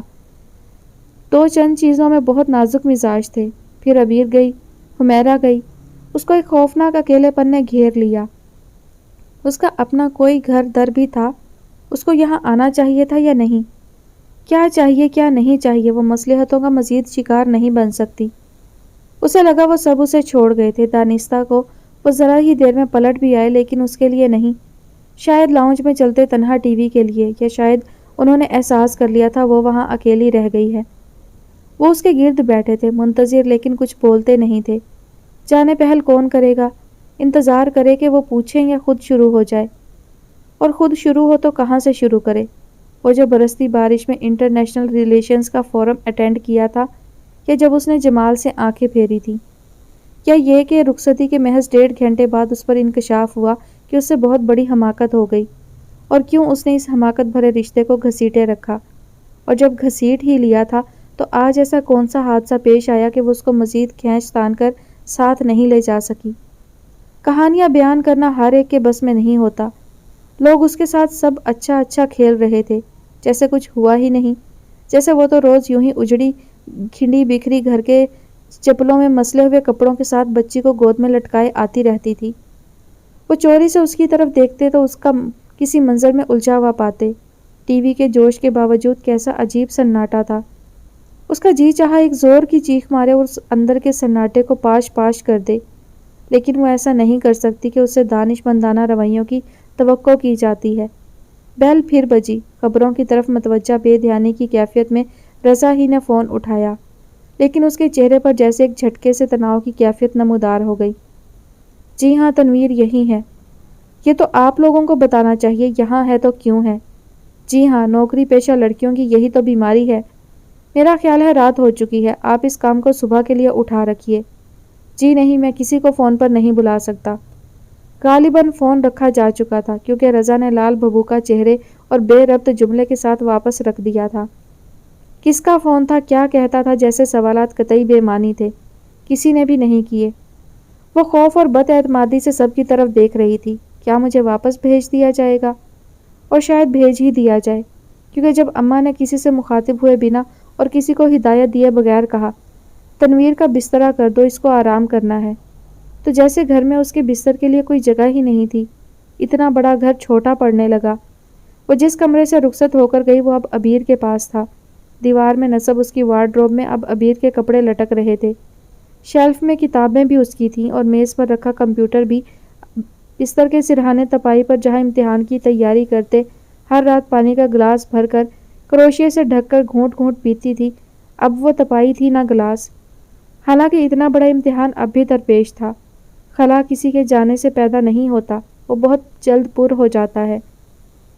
A: دو چند چیزوں میں بہت نازک مزاج تھے۔ پھر عبیر گئی، حمیرہ گئی۔ اس کو ایک خوفناک اکیلے پن نے گھیر لیا۔ اس کا اپنا کوئی گھر در بھی تھا۔ اس کو یہاں آنا چاہیے تھا یا نہیں؟ کیا چاہیے کیا نہیں چاہیے، وہ مصلحتوں کا مزید شکار نہیں بن سکتی۔ اسے لگا وہ سب اسے چھوڑ گئے تھے۔ دانستہ کو وہ ذرا ہی دیر میں پلٹ بھی آئے، لیکن اس کے لیے نہیں۔ شاید لاؤنج میں چلتے تنہا ٹی وی کے لیے، یا شاید انہوں نے احساس کر لیا تھا وہ وہاں اکیلی رہ گئی ہے۔ وہ اس کے گرد بیٹھے تھے، منتظر، لیکن کچھ بولتے نہیں تھے۔ جانے پہل کون کرے گا؟ انتظار کرے کہ وہ پوچھیں یا خود شروع ہو جائے؟ اور خود شروع ہو تو کہاں سے شروع کرے؟ وہ جو برستی بارش میں انٹرنیشنل ریلیشنز کا فورم اٹینڈ کیا تھا، یا جب اس نے جمال سے آنکھیں پھیری تھی، یا یہ کہ رخصتی کے محض 1.5 گھنٹے بعد اس پر انکشاف ہوا کہ اس سے بہت بڑی حماقت ہو گئی، اور کیوں اس نے اس حماقت بھرے رشتے کو گھسیٹے رکھا، اور جب گھسیٹ ہی لیا تھا تو آج ایسا کون سا حادثہ پیش آیا کہ وہ اس کو مزید کھینچ تان کر ساتھ نہیں لے جا سکی؟ کہانیاں بیان کرنا ہر ایک کے بس میں نہیں ہوتا۔ لوگ اس کے ساتھ سب اچھا اچھا کھیل رہے تھے، جیسے کچھ ہوا ہی نہیں، جیسے وہ تو روز یوں ہی اجڑی کھنڈی بکھری گھر کے چپلوں میں مسلے ہوئے کپڑوں کے ساتھ بچی کو گود میں لٹکائے آتی رہتی تھی۔ وہ چوری سے اس کی طرف دیکھتے تو اس کا کسی منظر میں الجھا ہوا پاتے۔ ٹی وی کے جوش کے باوجود کیسا عجیب سناٹا تھا۔ اس کا جی چاہا ایک زور کی چیخ مارے اور اس اندر کے سناٹے کو پاش پاش کر دے، لیکن وہ ایسا نہیں کر سکتی کہ اس سے دانش مندانہ رویوں کی توقع کی جاتی ہے۔ بیل پھر بجی۔ خبروں کی طرف متوجہ بے دھیانی کی کیفیت میں رضا ہی نے فون اٹھایا، لیکن اس کے چہرے پر جیسے ایک جھٹکے سے تناؤ کی کیفیت نمودار ہو گئی۔ جی ہاں تنویر یہی ہے۔ یہ تو آپ لوگوں کو بتانا چاہیے، یہاں ہے تو کیوں ہے؟ جی ہاں، نوکری پیشہ لڑکیوں کی یہی تو بیماری ہے۔ میرا خیال ہے رات ہو چکی ہے، آپ اس کام کو صبح کے لیے اٹھا رکھیے۔ جی نہیں، میں کسی کو فون پر نہیں بلا سکتا۔ غالباً فون رکھا جا چکا تھا، کیونکہ رضا نے لال بھبوکا چہرے اور بے ربط جملے کے ساتھ واپس رکھ دیا تھا۔ کس کا فون تھا، کیا کہتا تھا، جیسے سوالات قطعی بے معنی تھے، کسی نے بھی نہیں کیے۔ وہ خوف اور بد اعتمادی سے سب کی طرف دیکھ رہی تھی۔ کیا مجھے واپس بھیج دیا جائے گا؟ اور شاید بھیج ہی دیا جائے، کیونکہ جب اماں نے کسی سے مخاطب ہوئے بنا اور کسی کو ہدایت دیے بغیر کہا، تنویر کا بسترا کر دو، اس کو آرام کرنا ہے، تو جیسے گھر میں اس کے بستر کے لیے کوئی جگہ ہی نہیں تھی۔ اتنا بڑا گھر چھوٹا پڑنے لگا۔ وہ جس کمرے سے رخصت ہو کر گئی وہ اب عبیر کے پاس تھا۔ دیوار میں نصب اس کی وارڈروب میں اب عبیر کے کپڑے لٹک رہے تھے۔ شیلف میں کتابیں بھی اس کی تھیں، اور میز پر رکھا کمپیوٹر بھی۔ بستر کے سرہانے تپائی پر جہاں امتحان کی تیاری کرتے ہر رات پانی کا گلاس بھر کر کروشیے سے ڈھک کر گھونٹ گھونٹ پیتی تھی، اب وہ تپائی تھی نہ گلاس۔ حالانکہ اتنا بڑا امتحان اب بھی درپیش تھا۔ خلا کسی کے جانے سے پیدا نہیں ہوتا، وہ بہت جلد پر ہو جاتا ہے۔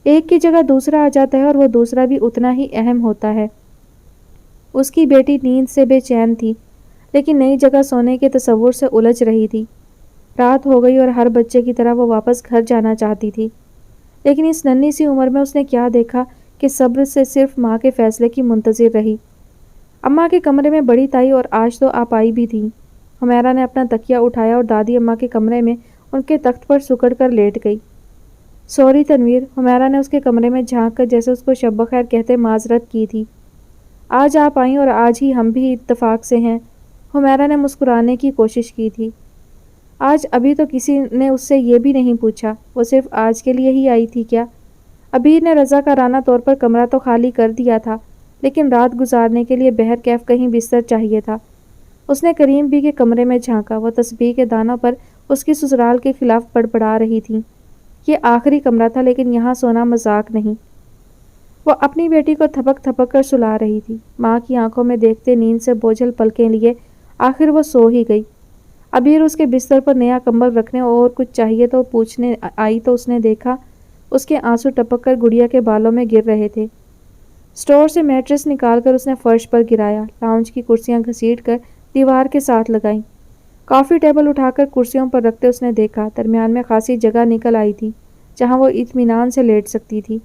A: ایک کی جگہ دوسرا آ جاتا ہے، اور وہ دوسرا بھی اتنا ہی اہم ہوتا ہے۔ اس کی بیٹی نیند سے بے چین تھی، لیکن نئی جگہ سونے کے تصور سے الجھ رہی تھی۔ رات ہو گئی اور ہر بچے کی طرح وہ واپس گھر جانا چاہتی تھی، لیکن اس ننھی سی عمر میں اس نے کیا دیکھا کہ صبر سے صرف ماں کے فیصلے کی منتظر رہی۔ اماں کے کمرے میں بڑی تائی اور آج تو آپ آئی بھی تھیں۔ حمیرہ نے اپنا تکیہ اٹھایا اور دادی اماں کے کمرے میں ان کے تخت پر سکڑ کر لیٹ گئی۔ سوری تنویر، حمیرہ نے اس کے کمرے میں جھانک کر جیسے اس کو شب بخیر کہتے معذرت کی تھی۔ آج آپ آئیں اور آج ہی ہم بھی اتفاق سے ہیں۔ حمیرہ نے مسکرانے کی کوشش کی تھی۔ آج ابھی تو کسی نے اس سے یہ بھی نہیں پوچھا، وہ صرف آج کے لیے ہی آئی تھی کیا؟ ابیر نے رضاکارانہ طور پر کمرہ تو خالی کر دیا تھا، لیکن رات گزارنے کے لیے بہر کیف کہیں بستر چاہیے تھا۔ اس نے کریم بی کے کمرے میں جھانکا، وہ تسبیح کے دانوں پر اس کی سسرال کے خلاف بڑبڑا رہی تھیں۔ یہ آخری کمرہ تھا، لیکن یہاں سونا مذاق نہیں۔ وہ اپنی بیٹی کو تھپک تھپک کر سلا رہی تھی۔ ماں کی آنکھوں میں دیکھتے نیند سے بوجھل پلکیں لیے آخر وہ سو ہی گئی۔ ابیر اس کے بستر پر نیا کمبل رکھنے اور کچھ چاہیے تو پوچھنے آئی تو اس نے دیکھا اس کے آنسو ٹپک کر گڑیا کے بالوں میں گر رہے تھے۔ اسٹور سے میٹرس نکال کر اس نے فرش پر گرایا، لاؤنج کی کرسیاں گھسیٹ کر دیوار کے ساتھ لگائیں۔ کافی ٹیبل اٹھا کر کرسیوں پر رکھتے اس نے دیکھا درمیان میں خاصی جگہ نکل آئی تھی جہاں وہ اطمینان سے لیٹ سکتی تھی،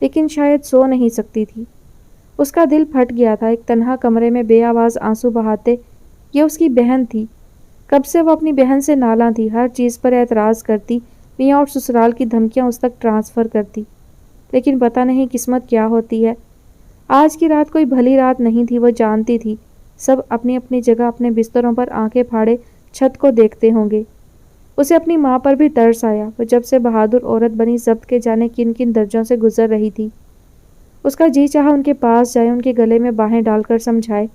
A: لیکن شاید سو نہیں سکتی تھی۔ اس کا دل پھٹ گیا تھا، ایک تنہا کمرے میں بے آواز آنسو بہاتے۔ یہ اس کی بہن تھی، کب سے وہ اپنی بہن سے نالاں تھی، ہر چیز پر اعتراض کرتی، میاں اور سسرال کی دھمکیاں اس تک ٹرانسفر کرتی، لیکن پتہ نہیں قسمت کیا ہوتی ہے۔ آج کی رات کوئی بھلی رات نہیں تھی، وہ جانتی تھی سب اپنی اپنی جگہ اپنے بستروں پر آنکھیں پھاڑے چھت کو دیکھتے ہوں گے۔ اسے اپنی ماں پر بھی ترس آیا، وہ جب سے بہادر عورت بنی ضبط کے جانے کن کن درجوں سے گزر رہی تھی۔ اس کا جی چاہا ان کے پاس جائے، ان کے گلے میں باہیں ڈال کر سمجھائے،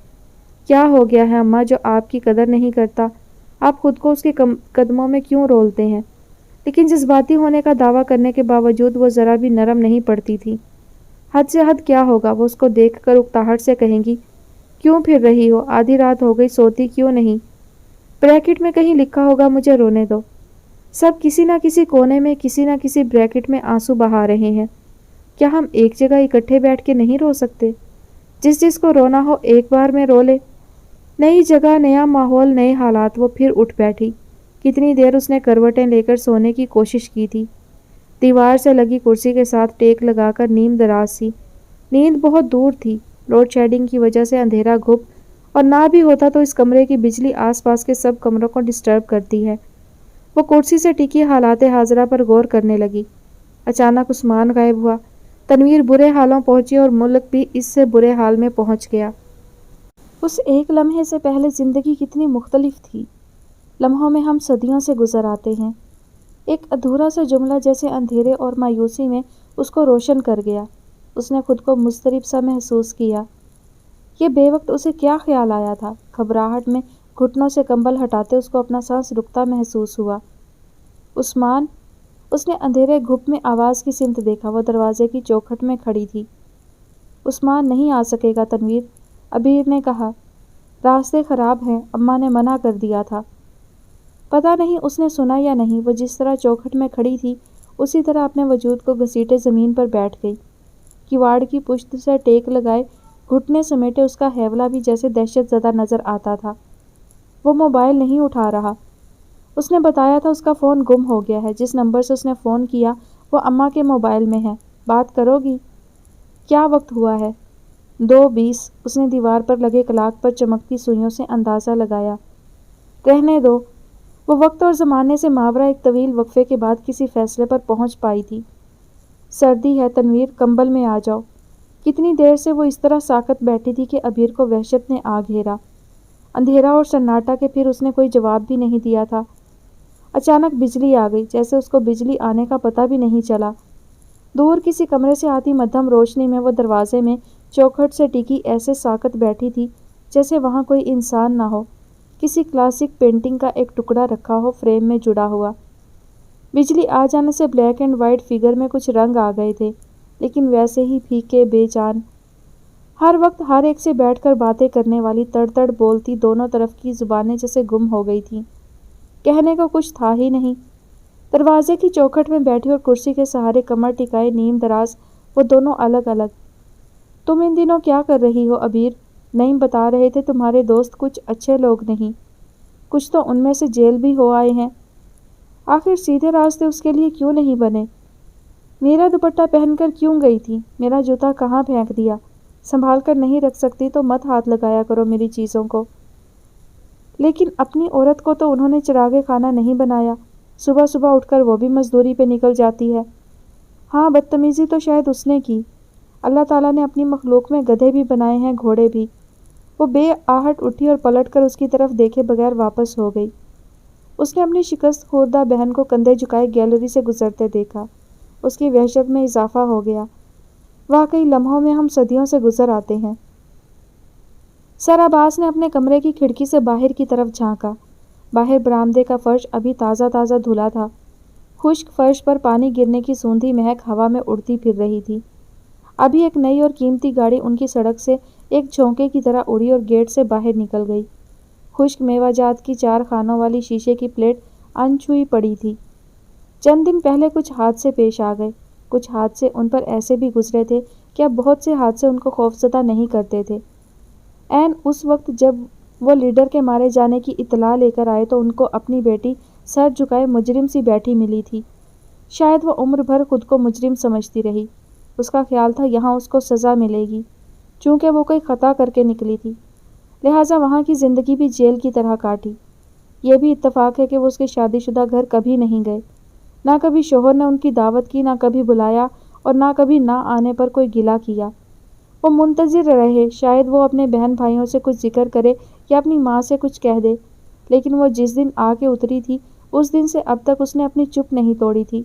A: کیا ہو گیا ہے اماں جو آپ کی قدر نہیں کرتا؟ آپ خود کو اس کے قدموں میں کیوں رولتے ہیں؟ لیکن جذباتی ہونے کا دعویٰ کرنے کے باوجود وہ ذرا بھی نرم نہیں پڑتی تھی۔ حد سے حد کیا ہوگا، وہ اس کو دیکھ کر اکتاہٹ سے کہیں گی، کیوں پھر رہی ہو؟ آدھی رات ہو گئی، سوتی کیوں نہیں؟ بریکٹ میں کہیں لکھا ہوگا مجھے رونے دو۔ سب کسی نہ کسی کونے میں کسی نہ کسی بریکٹ میں آنسو بہا رہے ہیں۔ کیا ہم ایک جگہ اکٹھے بیٹھ کے نہیں رو سکتے؟ جس کو رونا ہو ایک بار میں رو لے۔ نئی جگہ، نیا ماحول، نئے حالات۔ وہ پھر اٹھ بیٹھی۔ کتنی دیر اس نے کروٹیں لے کر سونے کی کوشش کی تھی، دیوار سے لگی کرسی کے ساتھ ٹیک لگا کر نیم دراز سی۔ نیند بہت دور تھی، لوڈ شیڈنگ کی وجہ سے اندھیرا گھپ، اور نہ بھی ہوتا تو اس کمرے کی بجلی آس پاس کے سب کمروں کو ڈسٹرب کرتی ہے۔ وہ کرسی سے ٹکی حالات حاضرہ پر غور کرنے لگی۔ اچانک عثمان غائب ہوا، تنویر برے حالوں پہنچی اور ملک بھی اس سے برے حال میں پہنچ گیا۔ اس ایک لمحے سے پہلے زندگی کتنی مختلف تھی۔ لمحوں میں ہم صدیوں سے گزر آتے ہیں۔ ایک ادھورا سا جملہ جیسے اندھیرے اور مایوسی میں اس کو روشن کر گیا۔ اس نے خود کو مضطرب سا محسوس کیا۔ یہ بے وقت اسے کیا خیال آیا تھا؟ گھبراہٹ میں گھٹنوں سے کمبل ہٹاتے اس کو اپنا سانس رکتا محسوس ہوا۔ عثمان! اس نے اندھیرے گھپ میں آواز کی سمت دیکھا، وہ دروازے کی چوکھٹ میں کھڑی تھی۔ عثمان نہیں آ سکے گا تنویر، ابیر نے کہا۔ راستے خراب ہیں، اماں نے منع کر دیا تھا۔ پتہ نہیں اس نے سنا یا نہیں، وہ جس طرح چوکھٹ میں کھڑی تھی اسی طرح اپنے وجود کو گھسیٹے زمین پر بیٹھ گئی۔ کیواڑ کی پشت سے ٹیک لگائے گھٹنے سمیٹے اس کا ہیولہ بھی جیسے دہشت زدہ نظر آتا تھا۔ وہ موبائل نہیں اٹھا رہا۔ اس نے بتایا تھا اس کا فون گم ہو گیا ہے، جس نمبر سے اس نے فون کیا وہ اماں کے موبائل میں ہے۔ بات کرو گی؟ کیا وقت ہوا ہے؟ 2:20۔ اس نے دیوار پر لگے کلاک پر چمکتی سوئیوں سے اندازہ لگایا۔ رہنے دو۔ وہ وقت اور زمانے سے ماورا ایک طویل وقفے کے بعد کسی فیصلے پر پہنچ پائی تھی۔ سردی ہے تنویر، کمبل میں آ جاؤ۔ کتنی دیر سے وہ اس طرح ساکت بیٹھی تھی کہ ابیر کو وحشت نے آ گھیرا۔ اندھیرا اور سناٹا کہ پھر اس نے کوئی جواب بھی نہیں دیا تھا۔ اچانک بجلی آ گئی، جیسے اس کو بجلی آنے کا پتہ بھی نہیں چلا۔ دور کسی کمرے سے آتی مدھم روشنی میں وہ دروازے میں چوکھٹ سے ٹکی ایسے ساکت بیٹھی تھی جیسے وہاں کوئی انسان نہ ہو، کسی کلاسک پینٹنگ کا ایک ٹکڑا رکھا ہو فریم میں جڑا ہوا۔ بجلی آ جانے سے بلیک اینڈ وائٹ فگر میں کچھ رنگ آ گئے تھے، لیکن ویسے ہی پھیکے، بے جان۔ ہر وقت ہر ایک سے بیٹھ کر باتیں کرنے والی تڑ تڑ بولتی دونوں طرف کی زبانیں جیسے گم ہو گئی تھیں، کہنے کو کچھ تھا ہی نہیں۔ دروازے کی چوکھٹ میں بیٹھی اور کرسی کے سہارے کمر ٹکائے نیم دراز وہ دونوں الگ الگ۔ تم ان دنوں کیا کر رہی ہو ابیر؟ نعیم بتا رہے تھے تمہارے دوست کچھ اچھے لوگ نہیں، کچھ تو ان میں سے جیل بھی ہو آئے ہیں۔ آخر سیدھے راستے اس کے لیے کیوں نہیں بنے؟ میرا دوپٹہ پہن کر کیوں گئی تھی؟ میرا جوتا کہاں پھینک دیا؟ سنبھال کر نہیں رکھ سکتی تو مت ہاتھ لگایا کرو میری چیزوں کو۔ لیکن اپنی عورت کو تو انہوں نے چراغ خانہ نہیں بنایا، صبح صبح اٹھ کر وہ بھی مزدوری پہ نکل جاتی ہے۔ ہاں، بدتمیزی تو شاید اس نے کی۔ اللہ تعالیٰ نے اپنی مخلوق میں گدھے بھی بنائے ہیں، گھوڑے بھی۔ وہ بے آہٹ اٹھی اور پلٹ کر اس کی طرف دیکھے بغیر واپس ہو گئی۔ اس نے اپنی شکست خوردہ بہن کو کندھے جھکائے گیلری سے گزرتے دیکھا۔ اس کی وحشت میں اضافہ ہو گیا۔ واقعی لمحوں میں ہم صدیوں سے گزر آتے ہیں۔ سر عباس نے اپنے کمرے کی کھڑکی سے باہر کی طرف جھانکا۔ باہر برآمدے کا فرش ابھی تازہ تازہ دھلا تھا۔ خشک فرش پر پانی گرنے کی سوندھی مہک ہوا میں اڑتی پھر رہی تھی۔ ابھی ایک نئی اور قیمتی گاڑی ان کی سڑک سے ایک جھونکے کی طرح اڑی اور گیٹ سے باہر نکل گئی۔ خشک میوہ جات کی 4 خانوں والی شیشے کی پلیٹ انچھوئی پڑی تھی۔ چند دن پہلے کچھ حادثے پیش آ گئے۔ کچھ حادثے ان پر ایسے بھی گزرے تھے کہ اب بہت سے حادثے ان کو خوفزدہ نہیں کرتے تھے۔ عین اس وقت جب وہ لیڈر کے مارے جانے کی اطلاع لے کر آئے تو ان کو اپنی بیٹی سر جھکائے مجرم سی بیٹھی ملی تھی۔ شاید وہ عمر بھر خود کو مجرم سمجھتی رہی۔ اس کا خیال تھا یہاں اس کو سزا ملے گی، چونکہ وہ کوئی خطا کر کے نکلی تھی، لہٰذا وہاں کی زندگی بھی جیل کی طرح کاٹی۔ یہ بھی اتفاق ہے کہ وہ اس کے شادی شدہ گھر کبھی نہیں گئے۔ نہ کبھی شوہر نے ان کی دعوت کی، نہ کبھی بلایا، اور نہ کبھی نہ آنے پر کوئی گلہ کیا۔ وہ منتظر رہے، شاید وہ اپنے بہن بھائیوں سے کچھ ذکر کرے یا اپنی ماں سے کچھ کہہ دے، لیکن وہ جس دن آ کے اتری تھی اس دن سے اب تک اس نے اپنی چپ نہیں توڑی تھی۔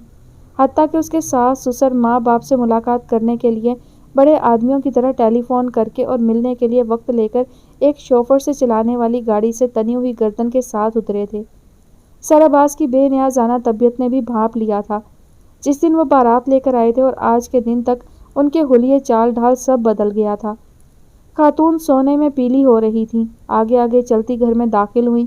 A: حتیٰ کہ اس کے ساس سسر ماں باپ سے ملاقات کرنے کے لیے بڑے آدمیوں کی طرح ٹیلی فون کر کے اور ملنے کے لیے وقت لے کر ایک شوفر سے چلانے والی گاڑی سے تنی ہوئی گردن کے ساتھ اترے تھے۔ سر عباس کی بے نیازانہ طبیعت نے بھی بھانپ لیا تھا۔ جس دن وہ بارات لے کر آئے تھے اور آج کے دن تک ان کے حلیے چال ڈھال سب بدل گیا تھا۔ خاتون سونے میں پیلی ہو رہی تھیں، آگے آگے چلتی گھر میں داخل ہوئیں۔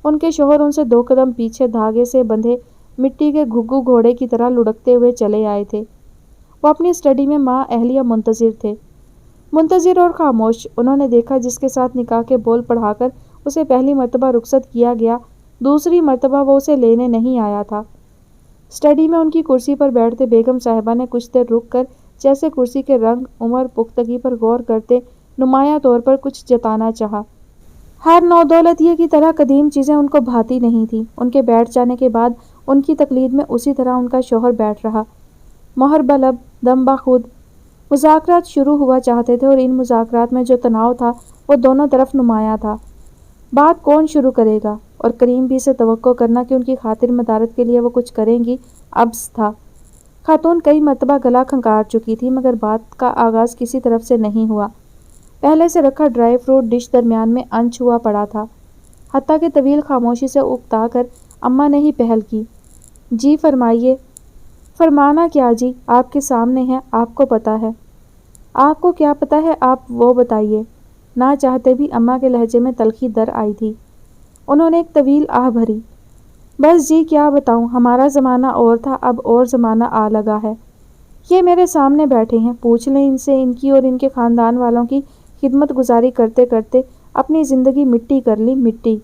A: ان کے شوہر ان سے 2 قدم پیچھے دھاگے سے بندھے مٹی کے گھگو گھوڑے کی طرح لڑکتے ہوئے چلے آئے تھے۔ وہ اپنی اسٹڈی میں ماں اہلیہ منتظر تھے، منتظر اور خاموش۔ انہوں نے دیکھا جس کے ساتھ نکاح کے بول پڑھا کر اسے پہلی مرتبہ رخصت کیا گیا، دوسری مرتبہ وہ اسے لینے نہیں آیا تھا۔ اسٹڈی میں ان کی کرسی پر بیٹھتے بیگم صاحبہ نے کچھ دیر رک کر جیسے کرسی کے رنگ، عمر، پختگی پر غور کرتے نمایاں طور پر کچھ جتانا چاہا۔ ہر نودولتیے کی طرح قدیم چیزیں ان کو بھاتی نہیں تھیں۔ ان کے بیٹھ جانے کے بعد ان کی تقلید میں اسی طرح ان کا شوہر بیٹھ رہا، مہر بلب، دم بخود۔ مذاکرات شروع ہوا چاہتے تھے اور ان مذاکرات میں جو تناؤ تھا وہ دونوں طرف نمایاں تھا۔ بات کون شروع کرے گا؟ اور کریم بھی سے توقع کرنا کہ ان کی خاطر مدارت کے لیے وہ کچھ کریں گی عبث تھا۔ خاتون کئی مرتبہ گلا کھنکار چکی تھی مگر بات کا آغاز کسی طرف سے نہیں ہوا۔ پہلے سے رکھا ڈرائی فروٹ ڈش درمیان میں انچھوا پڑا تھا، حتیٰ کہ طویل خاموشی سے اکتا کر اماں نے ہی پہل کی۔ جی فرمائیے۔ فرمانا کیا جی، آپ کے سامنے ہے، آپ کو پتہ ہے۔ آپ کو کیا پتہ ہے، آپ وہ بتائیے۔ نہ چاہتے بھی اماں کے لہجے میں تلخی در آئی تھی۔ انہوں نے ایک طویل آہ بھری۔ بس جی کیا بتاؤں، ہمارا زمانہ اور تھا، اب اور زمانہ آ لگا ہے۔ یہ میرے سامنے بیٹھے ہیں، پوچھ لیں ان سے، ان کی اور ان کے خاندان والوں کی خدمت گزاری کرتے کرتے اپنی زندگی مٹی کر لی، مٹی۔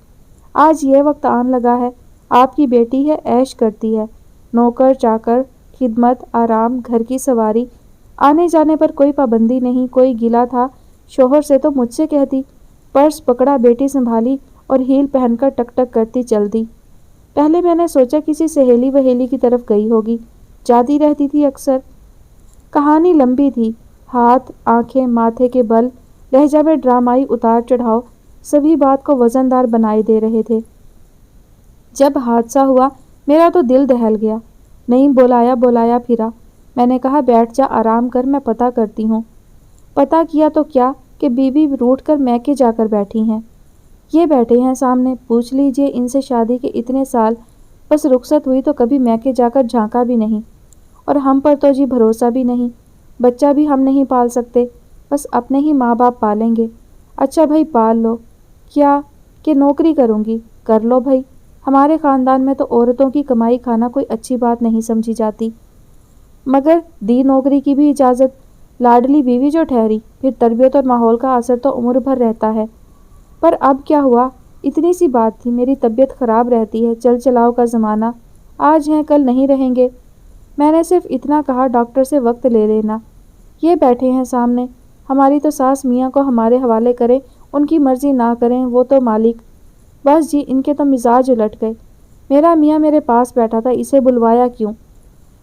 A: آج یہ وقت آن لگا ہے، آپ کی بیٹی ہے، عیش کرتی ہے، نوکر چاکر، خدمت، آرام، گھر کی سواری، آنے جانے پر کوئی پابندی نہیں۔ کوئی گلہ تھا شوہر سے تو مجھ سے کہتی، پرس پکڑا، بیٹی سنبھالی اور ہیل پہن کر ٹک ٹک کرتی چل دی۔ پہلے میں نے سوچا کسی سہیلی وہیلی کی طرف گئی ہوگی، جاتی رہتی تھی اکثر۔ کہانی لمبی تھی، ہاتھ، آنکھیں، ماتھے کے بل، لہجہ میں ڈرامائی اتار چڑھاؤ، سبھی بات کو وزن دار بنائے دے رہے تھے۔ جب حادثہ ہوا میرا تو دل دہل گیا، نہیں بولایا پھرا۔ میں نے کہا بیٹھ جا، آرام کر، میں پتہ کرتی ہوں۔ پتہ کیا تو کیا کہ بیوی روٹھ کر میکے جا کر بیٹھی ہیں۔ یہ بیٹھے ہیں سامنے، پوچھ لیجئے ان سے شادی کے اتنے سال، بس رخصت ہوئی تو کبھی میکے جا کر جھانکا بھی نہیں۔ اور ہم پر تو جی بھروسہ بھی نہیں، بچہ بھی ہم نہیں پال سکتے، بس اپنے ہی ماں باپ پالیں گے۔ اچھا بھائی پال لو، کیا کہ نوکری کروں گی؟ کر لو بھائی، ہمارے خاندان میں تو عورتوں کی کمائی کھانا کوئی اچھی بات نہیں سمجھی جاتی، مگر دی نوکری کی بھی اجازت، لاڈلی بیوی جو ٹھہری، پھر تربیت اور ماحول کا اثر تو عمر بھر رہتا ہے۔ پر اب کیا ہوا، اتنی سی بات تھی، میری طبیعت خراب رہتی ہے، چل چلاؤ کا زمانہ، آج ہیں کل نہیں رہیں گے۔ میں نے صرف اتنا کہا ڈاکٹر سے وقت لے لینا۔ یہ بیٹھے ہیں سامنے، ہماری تو ساس میاں کو ہمارے حوالے کریں، ان کی مرضی نہ کریں، وہ تو مالک۔ بس جی ان کے تو مزاج الٹ گئے۔ میرا میاں میرے پاس بیٹھا تھا، اسے بلوایا کیوں؟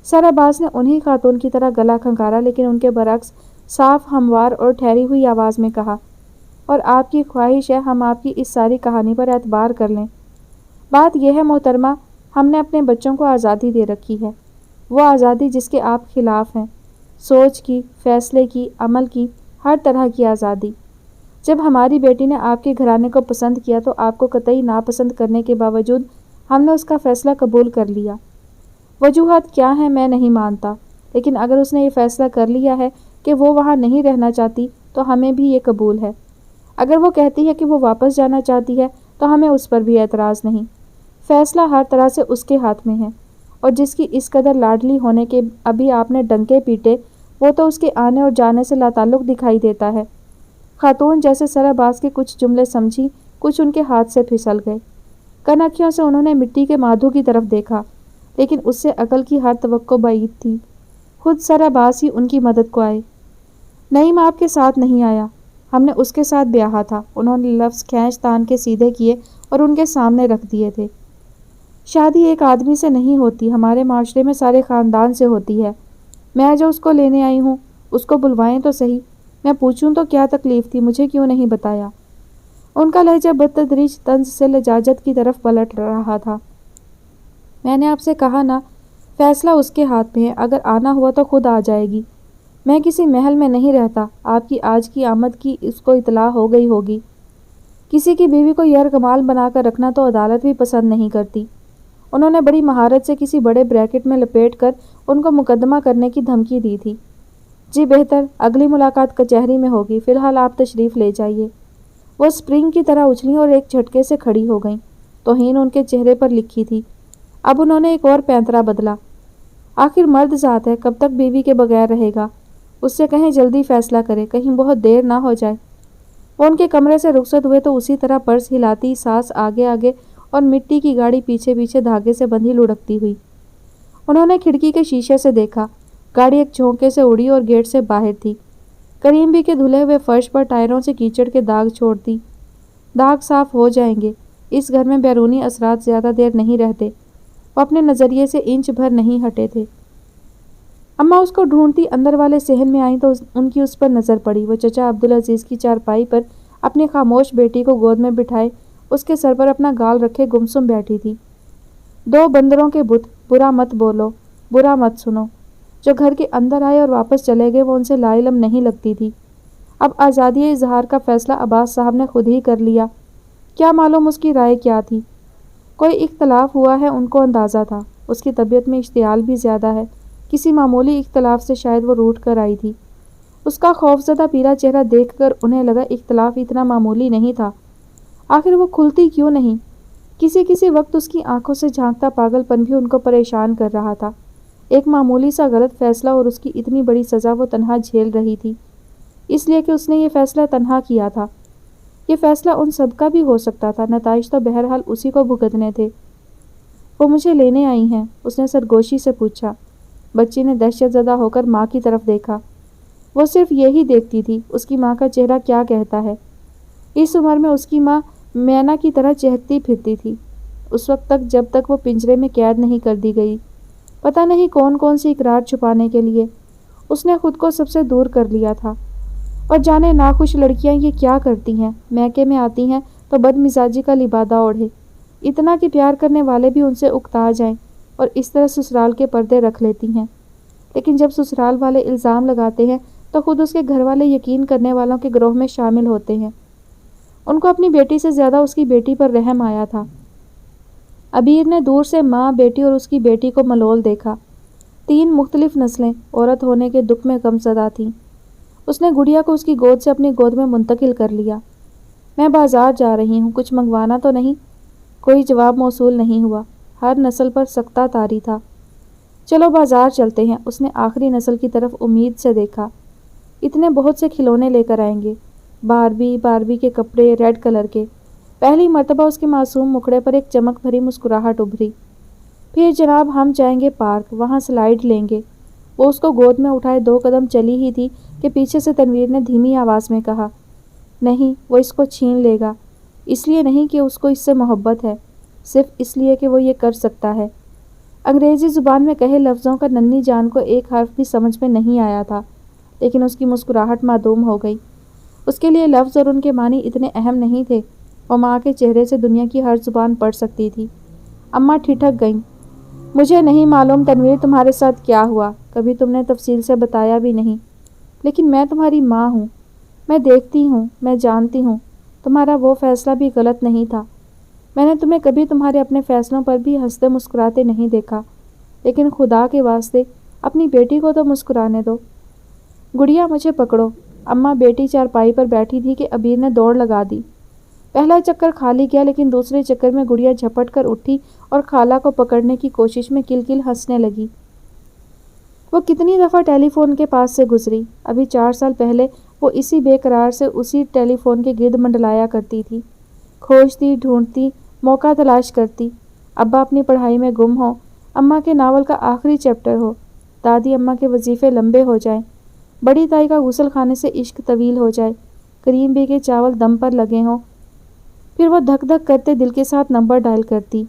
A: سر عباس نے انہی خاتون کی طرح گلا کھنکارا لیکن ان کے برعکس صاف، ہموار اور ٹھہری ہوئی آواز میں کہا، اور آپ کی خواہش ہے ہم آپ کی اس ساری کہانی پر اعتبار کر لیں؟ بات یہ ہے محترمہ، ہم نے اپنے بچوں کو آزادی دے رکھی ہے، وہ آزادی جس کے آپ خلاف ہیں، سوچ کی، فیصلے کی، عمل کی، ہر طرح کی آزادی۔ جب ہماری بیٹی نے آپ کے گھرانے کو پسند کیا تو آپ کو قطعی ناپسند کرنے کے باوجود ہم نے اس کا فیصلہ قبول کر لیا۔ وجوہات کیا ہیں میں نہیں مانتا، لیکن اگر اس نے یہ فیصلہ کر لیا ہے کہ وہ وہاں نہیں رہنا چاہتی تو ہمیں بھی یہ قبول ہے۔ اگر وہ کہتی ہے کہ وہ واپس جانا چاہتی ہے تو ہمیں اس پر بھی اعتراض نہیں۔ فیصلہ ہر طرح سے اس کے ہاتھ میں ہے، اور جس کی اس قدر لاڈلی ہونے کے ابھی آپ نے ڈنکے پیٹے، وہ تو اس کے آنے اور جانے سے لاتعلق دکھائی دیتا ہے۔ خاتون جیسے سر عباس کے کچھ جملے سمجھی، کچھ ان کے ہاتھ سے پھسل گئے۔ کنکھیوں سے انہوں نے مٹی کے مادھو کی طرف دیکھا، لیکن اس سے عقل کی ہر توقع بعید تھی۔ خود سر عباس ہی ان کی مدد کو آئے۔ نعیم آپ کے ساتھ نہیں آیا، ہم نے اس کے ساتھ بیاہا تھا۔ انہوں نے لفظ کھینچ تان کے سیدھے کیے اور ان کے سامنے رکھ دیے تھے۔ شادی ایک آدمی سے نہیں ہوتی، ہمارے معاشرے میں سارے خاندان سے ہوتی ہے۔ میں جو اس کو لینے آئی ہوں، اس کو بلوائیں تو صحیح، میں پوچھوں تو کیا تکلیف تھی، مجھے کیوں نہیں بتایا؟ ان کا لہجہ بتدریج طنز سے لجاجت کی طرف پلٹ رہا تھا۔ میں نے آپ سے کہا نا، فیصلہ اس کے ہاتھ میں ہے، اگر آنا ہوا تو خود آ جائے گی۔ میں کسی محل میں نہیں رہتا، آپ کی آج کی آمد کی اس کو اطلاع ہو گئی ہوگی۔ کسی کی بیوی کو یرغمال بنا کر رکھنا تو عدالت بھی پسند نہیں کرتی۔ انہوں نے بڑی مہارت سے کسی بڑے بریکٹ میں لپیٹ کر ان کو مقدمہ کرنے کی دھمکی دی تھی۔ جی بہتر، اگلی ملاقات کچہری میں ہوگی، فی الحال آپ تشریف لے جائیے۔ وہ اسپرنگ کی طرح اچھلیں اور ایک جھٹکے سے کھڑی ہو گئیں۔ توہین ان کے چہرے پر لکھی تھی۔ اب انہوں نے ایک اور پینترا بدلا۔ آخر مرد ذات ہے، کب تک بیوی کے بغیر رہے گا؟ اس سے کہیں جلدی فیصلہ کرے، کہیں بہت دیر نہ ہو جائے۔ وہ ان کے کمرے سے رخصت ہوئے تو اسی طرح پرس ہلاتی، سانس آگے آگے اور مٹی کی گاڑی پیچھے پیچھے دھاگے سے بندھی لڑکتی ہوئی۔ انہوں نے کھڑکی کے شیشے سے دیکھا، گاڑی ایک جھونکے سے اڑی اور گیٹ سے باہر تھی۔ کریم بھی کے دھلے ہوئے فرش پر ٹائروں سے کیچڑ کے داغ چھوڑتی۔ داغ صاف ہو جائیں گے، اس گھر میں بیرونی اثرات زیادہ دیر نہیں رہتے۔ وہ اپنے نظریے سے انچ بھر نہیں ہٹے تھے۔ اماں اس کو ڈھونڈتی اندر والے صحن میں آئیں تو ان کی اس پر نظر پڑی۔ وہ چچا عبدالعزیز کی چارپائی پر اپنی خاموش بیٹی کو گود میں بٹھائے اس کے سر پر اپنا گال رکھے گمسم بیٹھی تھی۔ دو بندروں کے بت، برا مت بولو، برا مت سنو۔ جو گھر کے اندر آئے اور واپس چلے گئے وہ ان سے لا علم نہیں لگتی تھی۔ اب آزادی اظہار کا فیصلہ عباس صاحب نے خود ہی کر لیا۔ کیا معلوم اس کی رائے کیا تھی؟ کوئی اختلاف ہوا ہے ان کو اندازہ تھا۔ اس کی طبیعت میں اشتعال بھی زیادہ ہے، کسی معمولی اختلاف سے شاید وہ روٹھ کر آئی تھی۔ اس کا خوفزدہ پیلا چہرہ دیکھ کر انہیں لگا اختلاف اتنا معمولی نہیں تھا۔ آخر وہ کھلتی کیوں نہیں؟ کسی وقت اس کی آنکھوں سے جھانکتا پاگل پن بھی ان کو پریشان کر رہا تھا۔ ایک معمولی سا غلط فیصلہ اور اس کی اتنی بڑی سزا وہ تنہا جھیل رہی تھی، اس لیے کہ اس نے یہ فیصلہ تنہا کیا تھا۔ یہ فیصلہ ان سب کا بھی ہو سکتا تھا، نتائج تو بہرحال اسی کو بھگتنے تھے۔ وہ مجھے لینے آئی ہیں؟ اس نے سرگوشی سے پوچھا۔ بچی نے دہشت زدہ ہو کر ماں کی طرف دیکھا۔ وہ صرف یہی دیکھتی تھی، اس کی ماں کا چہرہ کیا کہتا ہے۔ اس عمر میں اس کی ماں مینا کی طرح چہکتی پھرتی تھی، اس وقت تک جب تک وہ پنجرے میں قید نہیں کر دی گئی۔ پتہ نہیں کون کون سی اقرار چھپانے کے لیے اس نے خود کو سب سے دور کر لیا تھا۔ اور جانے ناخوش لڑکیاں یہ کیا کرتی ہیں، میکے میں آتی ہیں تو بد مزاجی کا لبادہ اوڑھے، اتنا کہ پیار کرنے والے بھی ان سے اکتا جائیں، اور اس طرح سسرال کے پردے رکھ لیتی ہیں۔ لیکن جب سسرال والے الزام لگاتے ہیں تو خود اس کے گھر والے یقین کرنے والوں کے گروہ میں شامل ہوتے ہیں۔ ان کو اپنی بیٹی سے زیادہ اس کی بیٹی پر رحم آیا تھا۔ عبیر نے دور سے ماں، بیٹی اور اس کی بیٹی کو ملول دیکھا۔ تین مختلف نسلیں عورت ہونے کے دکھ میں غمزدہ تھیں۔ اس نے گڑیا کو اس کی گود سے اپنی گود میں منتقل کر لیا۔ میں بازار جا رہی ہوں، کچھ منگوانا تو نہیں؟ کوئی جواب موصول نہیں ہوا۔ ہر نسل پر سکتہ طاری تھا۔ چلو بازار چلتے ہیں، اس نے آخری نسل کی طرف امید سے دیکھا۔ اتنے بہت سے کھلونے لے کر آئیں گے، باربی کے کپڑے ریڈ کلر کے۔ پہلی مرتبہ اس کے معصوم مکھڑے پر ایک چمک بھری مسکراہٹ ابھری۔ پھر جناب ہم جائیں گے پارک، وہاں سلائیڈ لیں گے۔ وہ اس کو گود میں اٹھائے 2 قدم چلی ہی تھی کہ پیچھے سے تنویر نے دھیمی آواز میں کہا، نہیں، وہ اس کو چھین لے گا۔ اس لیے نہیں کہ اس کو اس سے محبت ہے، صرف اس لیے کہ وہ یہ کر سکتا ہے۔ انگریزی زبان میں کہے لفظوں کا ننھی جان کو ایک حرف بھی سمجھ میں نہیں آیا تھا، لیکن اس کی مسکراہٹ معدوم ہو گئی۔ اس کے لیے لفظ اور ان کے معنی اتنے اہم نہیں تھے۔ وہ ماں کے چہرے سے دنیا کی ہر زبان پڑھ سکتی تھی۔ اماں ٹھٹک گئیں۔ مجھے نہیں معلوم تنویر تمہارے ساتھ کیا ہوا، کبھی تم نے تفصیل سے بتایا بھی نہیں، لیکن میں تمہاری ماں ہوں، میں دیکھتی ہوں، میں جانتی ہوں تمہارا وہ فیصلہ بھی غلط نہیں تھا۔ میں نے تمہیں کبھی تمہارے اپنے فیصلوں پر بھی ہنستے مسکراتے نہیں دیکھا، لیکن خدا کے واسطے اپنی بیٹی کو تو مسکرانے دو۔ گڑیا مجھے پکڑو۔ اماں بیٹی چارپائی پر بیٹھی تھی کہ ابیر نے دوڑ لگا دی۔ پہلا چکر خالی گیا، لیکن دوسرے چکر میں گڑیا جھپٹ کر اٹھی اور خالہ کو پکڑنے کی کوشش میں کل کل ہنسنے لگی۔ وہ کتنی دفعہ ٹیلی فون کے پاس سے گزری، ابھی 4 سال پہلے وہ اسی بے قرار سے اسی ٹیلی فون کے گرد منڈلایا کرتی تھی، کھوجتی، ڈھونڈتی، موقع تلاش کرتی۔ ابا اپنی پڑھائی میں گم ہو، اماں کے ناول کا آخری چیپٹر ہو، دادی اماں کے وظیفے لمبے ہو جائیں، بڑی تائی کا غسل خانے سے عشق طویل ہو جائے، کریم بی کے چاول دم پر لگے ہوں، پھر وہ دھک دھک کرتے دل کے ساتھ نمبر ڈائل کرتی۔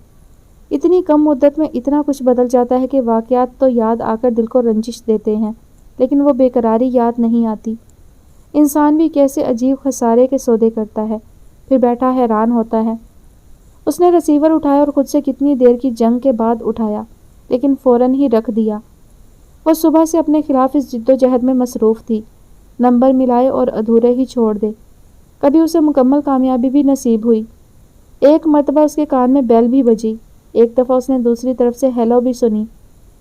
A: اتنی کم مدت میں اتنا کچھ بدل جاتا ہے کہ واقعات تو یاد آ کر دل کو رنجش دیتے ہیں، لیکن وہ بے قراری یاد نہیں آتی۔ انسان بھی کیسے عجیب خسارے کے سودے کرتا ہے، پھر بیٹھا حیران ہوتا ہے۔ اس نے ریسیور اٹھایا اور خود سے کتنی دیر کی جنگ کے بعد اٹھایا، لیکن فوراً ہی رکھ دیا۔ وہ صبح سے اپنے خلاف اس جد و جہد میں مصروف تھی، نمبر ملائے اور ادھورے ہی چھوڑ دے۔ کبھی اسے مکمل کامیابی بھی نصیب ہوئی۔ ایک مرتبہ اس کے کان میں بیل بھی بجی، ایک دفعہ اس نے دوسری طرف سے ہیلو بھی سنی،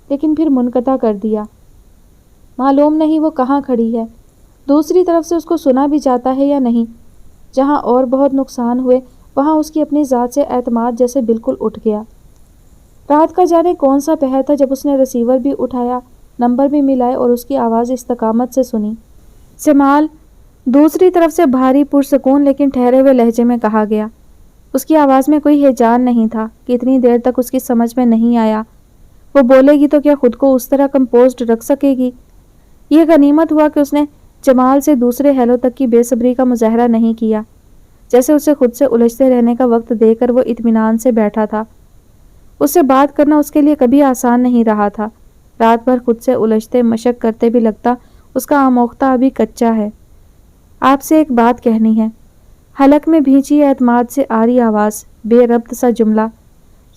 A: لیکن پھر منقطع کر دیا۔ معلوم نہیں وہ کہاں کھڑی ہے، دوسری طرف سے اس کو سنا بھی جاتا ہے یا نہیں۔ جہاں اور بہت نقصان ہوئے وہاں اس کی اپنی ذات سے اعتماد جیسے بالکل اٹھ گیا۔ رات کا جانے کون سا پہر تھا جب اس نے ریسیور بھی اٹھایا، نمبر بھی ملائے اور اس کی آواز استقامت سے سنی۔ جمال، دوسری طرف سے بھاری پرسکون لیکن ٹھہرے ہوئے لہجے میں کہا گیا۔ اس کی آواز میں کوئی ہیجان نہیں تھا، کتنی دیر تک اس کی سمجھ میں نہیں آیا۔ وہ بولے گی تو کیا خود کو اس طرح کمپوزڈ رکھ سکے گی؟ یہ غنیمت ہوا کہ اس نے جمال سے دوسرے ہیلو تک کی بے صبری کا مظاہرہ نہیں کیا، جیسے اسے خود سے الجھتے رہنے کا وقت دے کر وہ اطمینان سے بیٹھا تھا۔ اس سے بات کرنا اس کے لیے کبھی آسان نہیں رہا تھا۔ رات بھر خود سے الجھتے مشق کرتے بھی لگتا اس کا آموختہ ابھی کچا ہے۔ آپ سے ایک بات کہنی ہے۔ حلق میں بھینچی اعتماد سے آری آواز، بے ربط سا جملہ،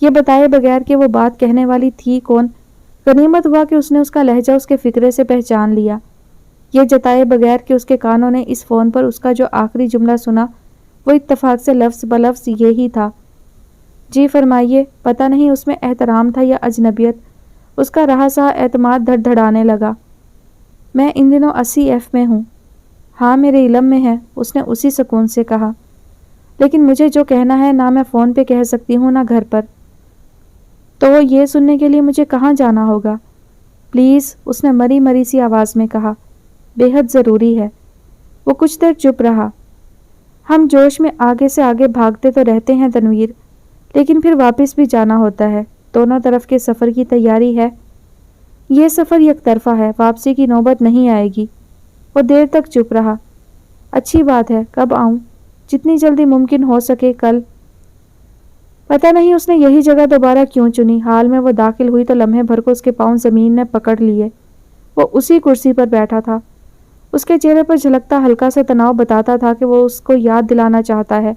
A: یہ بتائے بغیر کہ وہ بات کہنے والی تھی کون۔ غنیمت ہوا کہ اس نے اس کا لہجہ اس کے فکرے سے پہچان لیا، یہ جتائے بغیر کہ اس کے کانوں نے اس فون پر اس کا جو آخری جملہ سنا وہ اتفاق سے لفظ بلفظ یہی تھا۔ جی فرمائیے۔ پتہ نہیں اس میں احترام تھا یا اجنبیت، اس کا رہا سہا اعتماد دھڑ دھڑانے لگا۔ میں ان دنوں 80F میں ہوں۔ ہاں میرے علم میں ہے، اس نے اسی سکون سے کہا، لیکن مجھے جو کہنا ہے نہ میں فون پہ کہہ سکتی ہوں نہ گھر پر۔ تو یہ سننے کے لیے مجھے کہاں جانا ہوگا؟ پلیز، اس نے مری مری سی آواز میں کہا، بے حد ضروری ہے۔ وہ کچھ دیر چپ رہا۔ ہم جوش میں آگے سے آگے بھاگتے تو رہتے ہیں تنویر، لیکن پھر واپس بھی جانا ہوتا ہے، دونوں طرف کے سفر کی تیاری ہے۔ یہ سفر یک طرفہ ہے، واپسی کی نوبت نہیں آئے گی۔ وہ دیر تک چپ رہا۔ اچھی بات ہے، کب آؤں؟ جتنی جلدی ممکن ہو سکے، کل۔ پتہ نہیں اس نے یہی جگہ دوبارہ کیوں چنی۔ حال میں وہ داخل ہوئی تو لمحے بھر کو اس کے پاؤں زمین نے پکڑ لیے۔ وہ اسی کرسی پر بیٹھا تھا۔ اس کے چہرے پر جھلکتا ہلکا سا تناؤ بتاتا تھا کہ وہ اس کو یاد دلانا چاہتا ہے،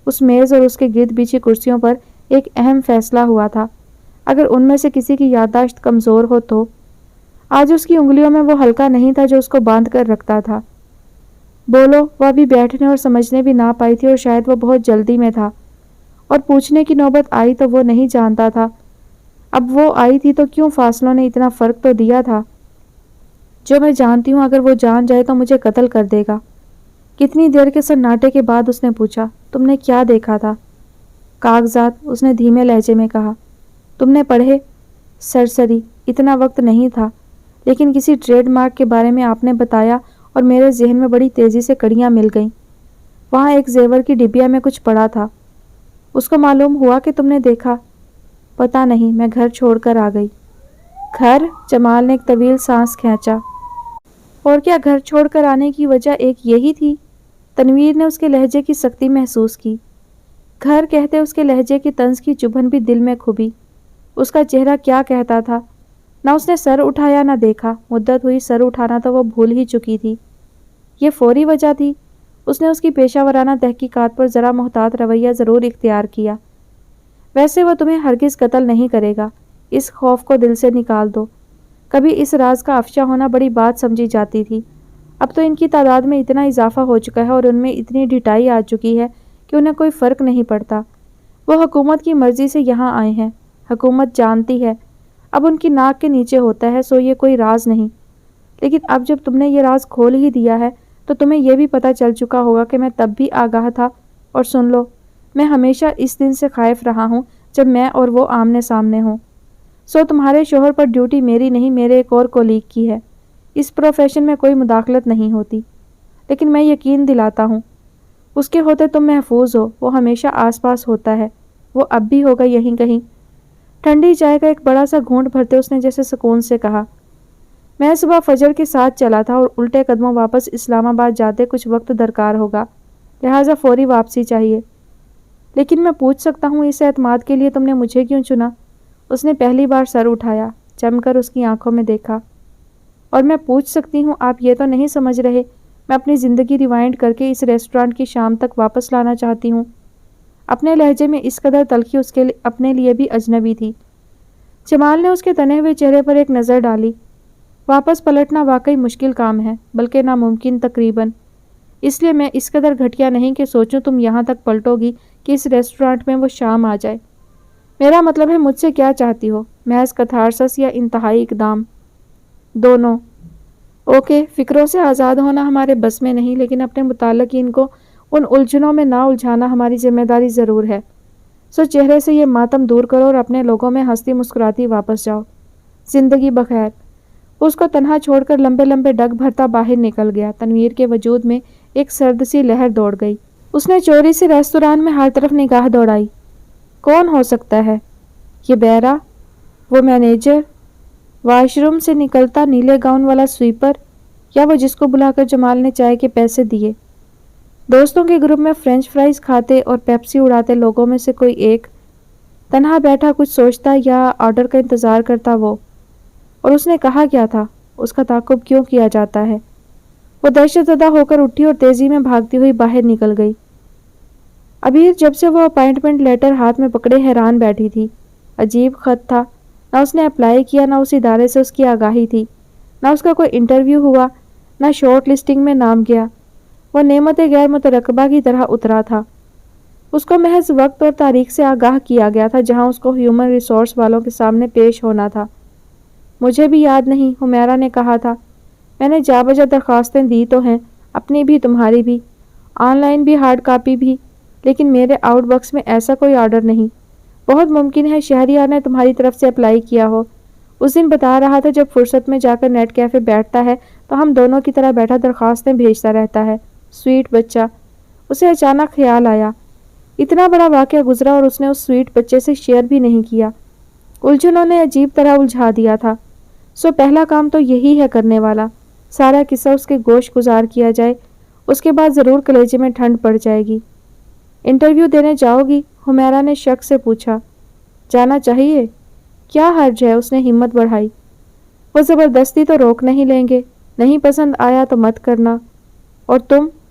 A: اس میز اور اس کے گرد بچھی کرسیوں پر ایک اہم فیصلہ ہوا تھا۔ اگر ان میں سے کسی کی یادداشت کمزور ہو تو آج اس کی انگلیوں میں وہ ہلکا نہیں تھا جو اس کو باندھ کر رکھتا تھا۔ بولو، وہ ابھی بیٹھنے اور سمجھنے بھی نہ پائی تھی اور شاید وہ بہت جلدی میں تھا، اور پوچھنے کی نوبت آئی تو وہ نہیں جانتا تھا۔ اب وہ آئی تھی تو کیوں فاصلوں نے اتنا فرق تو دیا تھا۔ جو میں جانتی ہوں اگر وہ جان جائے تو مجھے قتل کر دے گا۔ کتنی دیر کے سناٹے کے بعد اس نے پوچھا، تم نے کیا دیکھا تھا؟ کاغذات، اس نے دھیمے لہجے میں کہا۔ تم نے پڑھے؟ سرسری، اتنا وقت نہیں تھا، لیکن کسی ٹریڈ مارک کے بارے میں آپ نے بتایا اور میرے ذہن میں بڑی تیزی سے کڑیاں مل گئیں۔ وہاں ایک زیور کی ڈبیا میں کچھ پڑا تھا، اس کو معلوم ہوا کہ تم نے دیکھا؟ پتہ نہیں، میں گھر چھوڑ کر آ گئی۔ گھر؟ جمال نے ایک طویل سانس کھینچا۔ اور کیا گھر چھوڑ کر آنے کی وجہ ایک یہی تھی؟ تنویر نے اس کے لہجے کی سختی محسوس کی۔ گھر کہتے اس کے لہجے کی طنز کی چبھن بھی دل میں کھبی۔ اس کا چہرہ کیا کہتا تھا؟ نہ اس نے سر اٹھایا نہ دیکھا، مدت ہوئی سر اٹھانا تو وہ بھول ہی چکی تھی۔ یہ فوری وجہ تھی؟ اس نے اس کی پیشہ ورانہ تحقیقات پر ذرا محتاط رویہ ضرور اختیار کیا۔ ویسے وہ تمہیں ہرگز قتل نہیں کرے گا، اس خوف کو دل سے نکال دو۔ کبھی اس راز کا افشا ہونا بڑی بات سمجھی جاتی تھی، اب تو ان کی تعداد میں اتنا اضافہ ہو چکا ہے اور ان میں اتنی ڈھٹائی آ چکی ہے کہ انہیں کوئی فرق نہیں پڑتا۔ وہ حکومت کی مرضی سے یہاں آئے ہیں، حکومت جانتی ہے اب ان کی ناک کے نیچے ہوتا ہے، سو یہ کوئی راز نہیں۔ لیکن اب جب تم نے یہ راز کھول ہی دیا ہے تو تمہیں یہ بھی پتہ چل چکا ہوگا کہ میں تب بھی آگاہ تھا، اور سن لو، میں ہمیشہ اس دن سے خائف رہا ہوں جب میں اور وہ آمنے سامنے ہوں۔ سو تمہارے شوہر پر ڈیوٹی میری نہیں، میرے ایک اور کولیگ کی ہے۔ اس پروفیشن میں کوئی مداخلت نہیں ہوتی، لیکن میں یقین دلاتا ہوں اس کے ہوتے تم محفوظ ہو، وہ ہمیشہ آس پاس ہوتا ہے، وہ اب بھی ہوگا یہیں کہیں۔ ٹھنڈی چائے کا ایک بڑا سا گھونٹ بھرتے اس نے جیسے سکون سے کہا، میں صبح فجر کے ساتھ چلا تھا اور الٹے قدموں واپس اسلام آباد جاتے کچھ وقت درکار ہوگا، لہٰذا فوری واپسی چاہیے۔ لیکن میں پوچھ سکتا ہوں اس اعتماد کے لیے تم نے مجھے کیوں چنا؟ اس نے پہلی بار سر اٹھایا، چم کر اس کی آنکھوں میں دیکھا۔ اور میں پوچھ سکتی ہوں، آپ یہ تو نہیں سمجھ رہے میں اپنی زندگی ریوائنڈ کر کے اس ریسٹورانٹ کی شام تک واپس لانا چاہتی ہوں؟ اپنے لہجے میں اس قدر تلخی اس کے اپنے لیے بھی اجنبی تھی۔ جمال نے اس کے تنے ہوئے چہرے پر ایک نظر ڈالی۔ واپس پلٹنا واقعی مشکل کام ہے، بلکہ ناممکن تقریباً۔ اس لیے میں اس قدر گھٹیا نہیں کہ سوچوں تم یہاں تک پلٹو گی کہ اس ریسٹورانٹ میں وہ شام آ جائے۔ میرا مطلب ہے مجھ سے کیا چاہتی ہو، محض کتھارسس یا انتہائی اقدام؟ دونوں۔ اوکے، فکروں سے آزاد ہونا ہمارے بس میں نہیں، لیکن اپنے متعلقین کو ان الجھنوں میں نہ الجھانا ہماری ذمہ داری ضرور ہے۔ سو چہرے سے یہ ماتم دور کرو اور اپنے لوگوں میں ہنستی مسکراتی واپس جاؤ۔ زندگی بخیر۔ اس کو تنہا چھوڑ کر لمبے لمبے ڈگ بھرتا باہر نکل گیا۔ تنویر کے وجود میں ایک سرد سی لہر دوڑ گئی۔ اس نے چوری سے ریستوران میں ہر طرف نگاہ دوڑائی۔ کون ہو سکتا ہے یہ بیرا؟ وہ مینیجر؟ واش روم سے نکلتا نیلے گاؤن والا سویپر؟ یا وہ جس کو بلا کر جمال نے چائے کے پیسے دیے؟ دوستوں کے گروپ میں فرینچ فرائز کھاتے اور پیپسی اڑاتے لوگوں میں سے کوئی ایک؟ تنہا بیٹھا کچھ سوچتا یا آرڈر کا انتظار کرتا وہ؟ اور اس نے کہا کیا تھا؟ اس کا تعاقب کیوں کیا جاتا ہے؟ وہ دہشت زدہ ہو کر اٹھی اور تیزی میں بھاگتی ہوئی باہر نکل گئی۔ ابیر جب سے وہ اپائنٹمنٹ لیٹر ہاتھ میں پکڑے حیران بیٹھی تھی۔ عجیب خط تھا، نہ اس نے اپلائی کیا، نہ اس ادارے سے اس کی آگاہی تھی، نہ اس کا کوئی انٹرویو ہوا، نہ شارٹ لسٹنگ میں نام گیا۔ وہ نعمت غیر مترقبہ کی طرح اترا تھا۔ اس کو محض وقت اور تاریخ سے آگاہ کیا گیا تھا جہاں اس کو ہیومن ریسورس والوں کے سامنے پیش ہونا تھا۔ مجھے بھی یاد نہیں، حمیرہ نے کہا تھا، میں نے جا بجا درخواستیں دی تو ہیں، اپنی بھی تمہاری بھی، آن لائن بھی ہارڈ کاپی بھی، لیکن میرے آؤٹ باکس میں ایسا کوئی آرڈر نہیں۔ بہت ممکن ہے شہریار نے تمہاری طرف سے اپلائی کیا ہو۔ اس دن بتا رہا تھا جب فرصت میں جا کر نیٹ کیفے بیٹھتا ہے تو ہم دونوں کی طرح بیٹھا درخواستیں بھیجتا رہتا ہے۔ سویٹ بچہ۔ اسے اچانک خیال آیا، اتنا بڑا واقعہ گزرا اور اس نے اس سویٹ بچے سے شیئر بھی نہیں کیا۔ الجھنوں نے عجیب طرح الجھا دیا تھا۔ سو پہلا کام تو یہی ہے کرنے والا، سارا قصہ اس کے گوش گزار کیا جائے، اس کے بعد ضرور کلیجے میں ٹھنڈ پڑ جائے گی۔ انٹرویو دینے جاؤ گی؟ حمیرہ نے شک سے پوچھا۔ جانا چاہیے، کیا حرج ہے؟ اس نے ہمت بڑھائی۔ وہ زبردستی تو روک نہیں لیں گے، نہیں پسند آیا تو مت کرنا۔ اور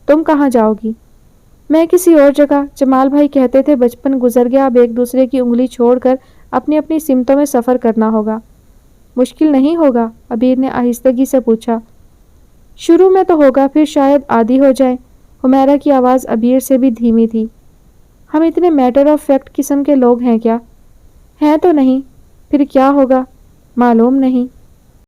A: تم کہاں جاؤ گی؟ میں کسی اور جگہ، جمال بھائی کہتے تھے بچپن گزر گیا، اب ایک دوسرے کی انگلی چھوڑ کر اپنی اپنی سمتوں میں سفر کرنا ہوگا۔ مشکل نہیں ہوگا؟ عبیر نے آہستگی سے پوچھا۔ شروع میں تو ہوگا، پھر شاید عادی ہو جائے۔ حمیرہ کی آواز عبیر سے بھی دھیمی تھی۔ ہم اتنے میٹر آف فیکٹ قسم کے لوگ ہیں کیا؟ ہیں تو نہیں، پھر کیا ہوگا؟ معلوم نہیں۔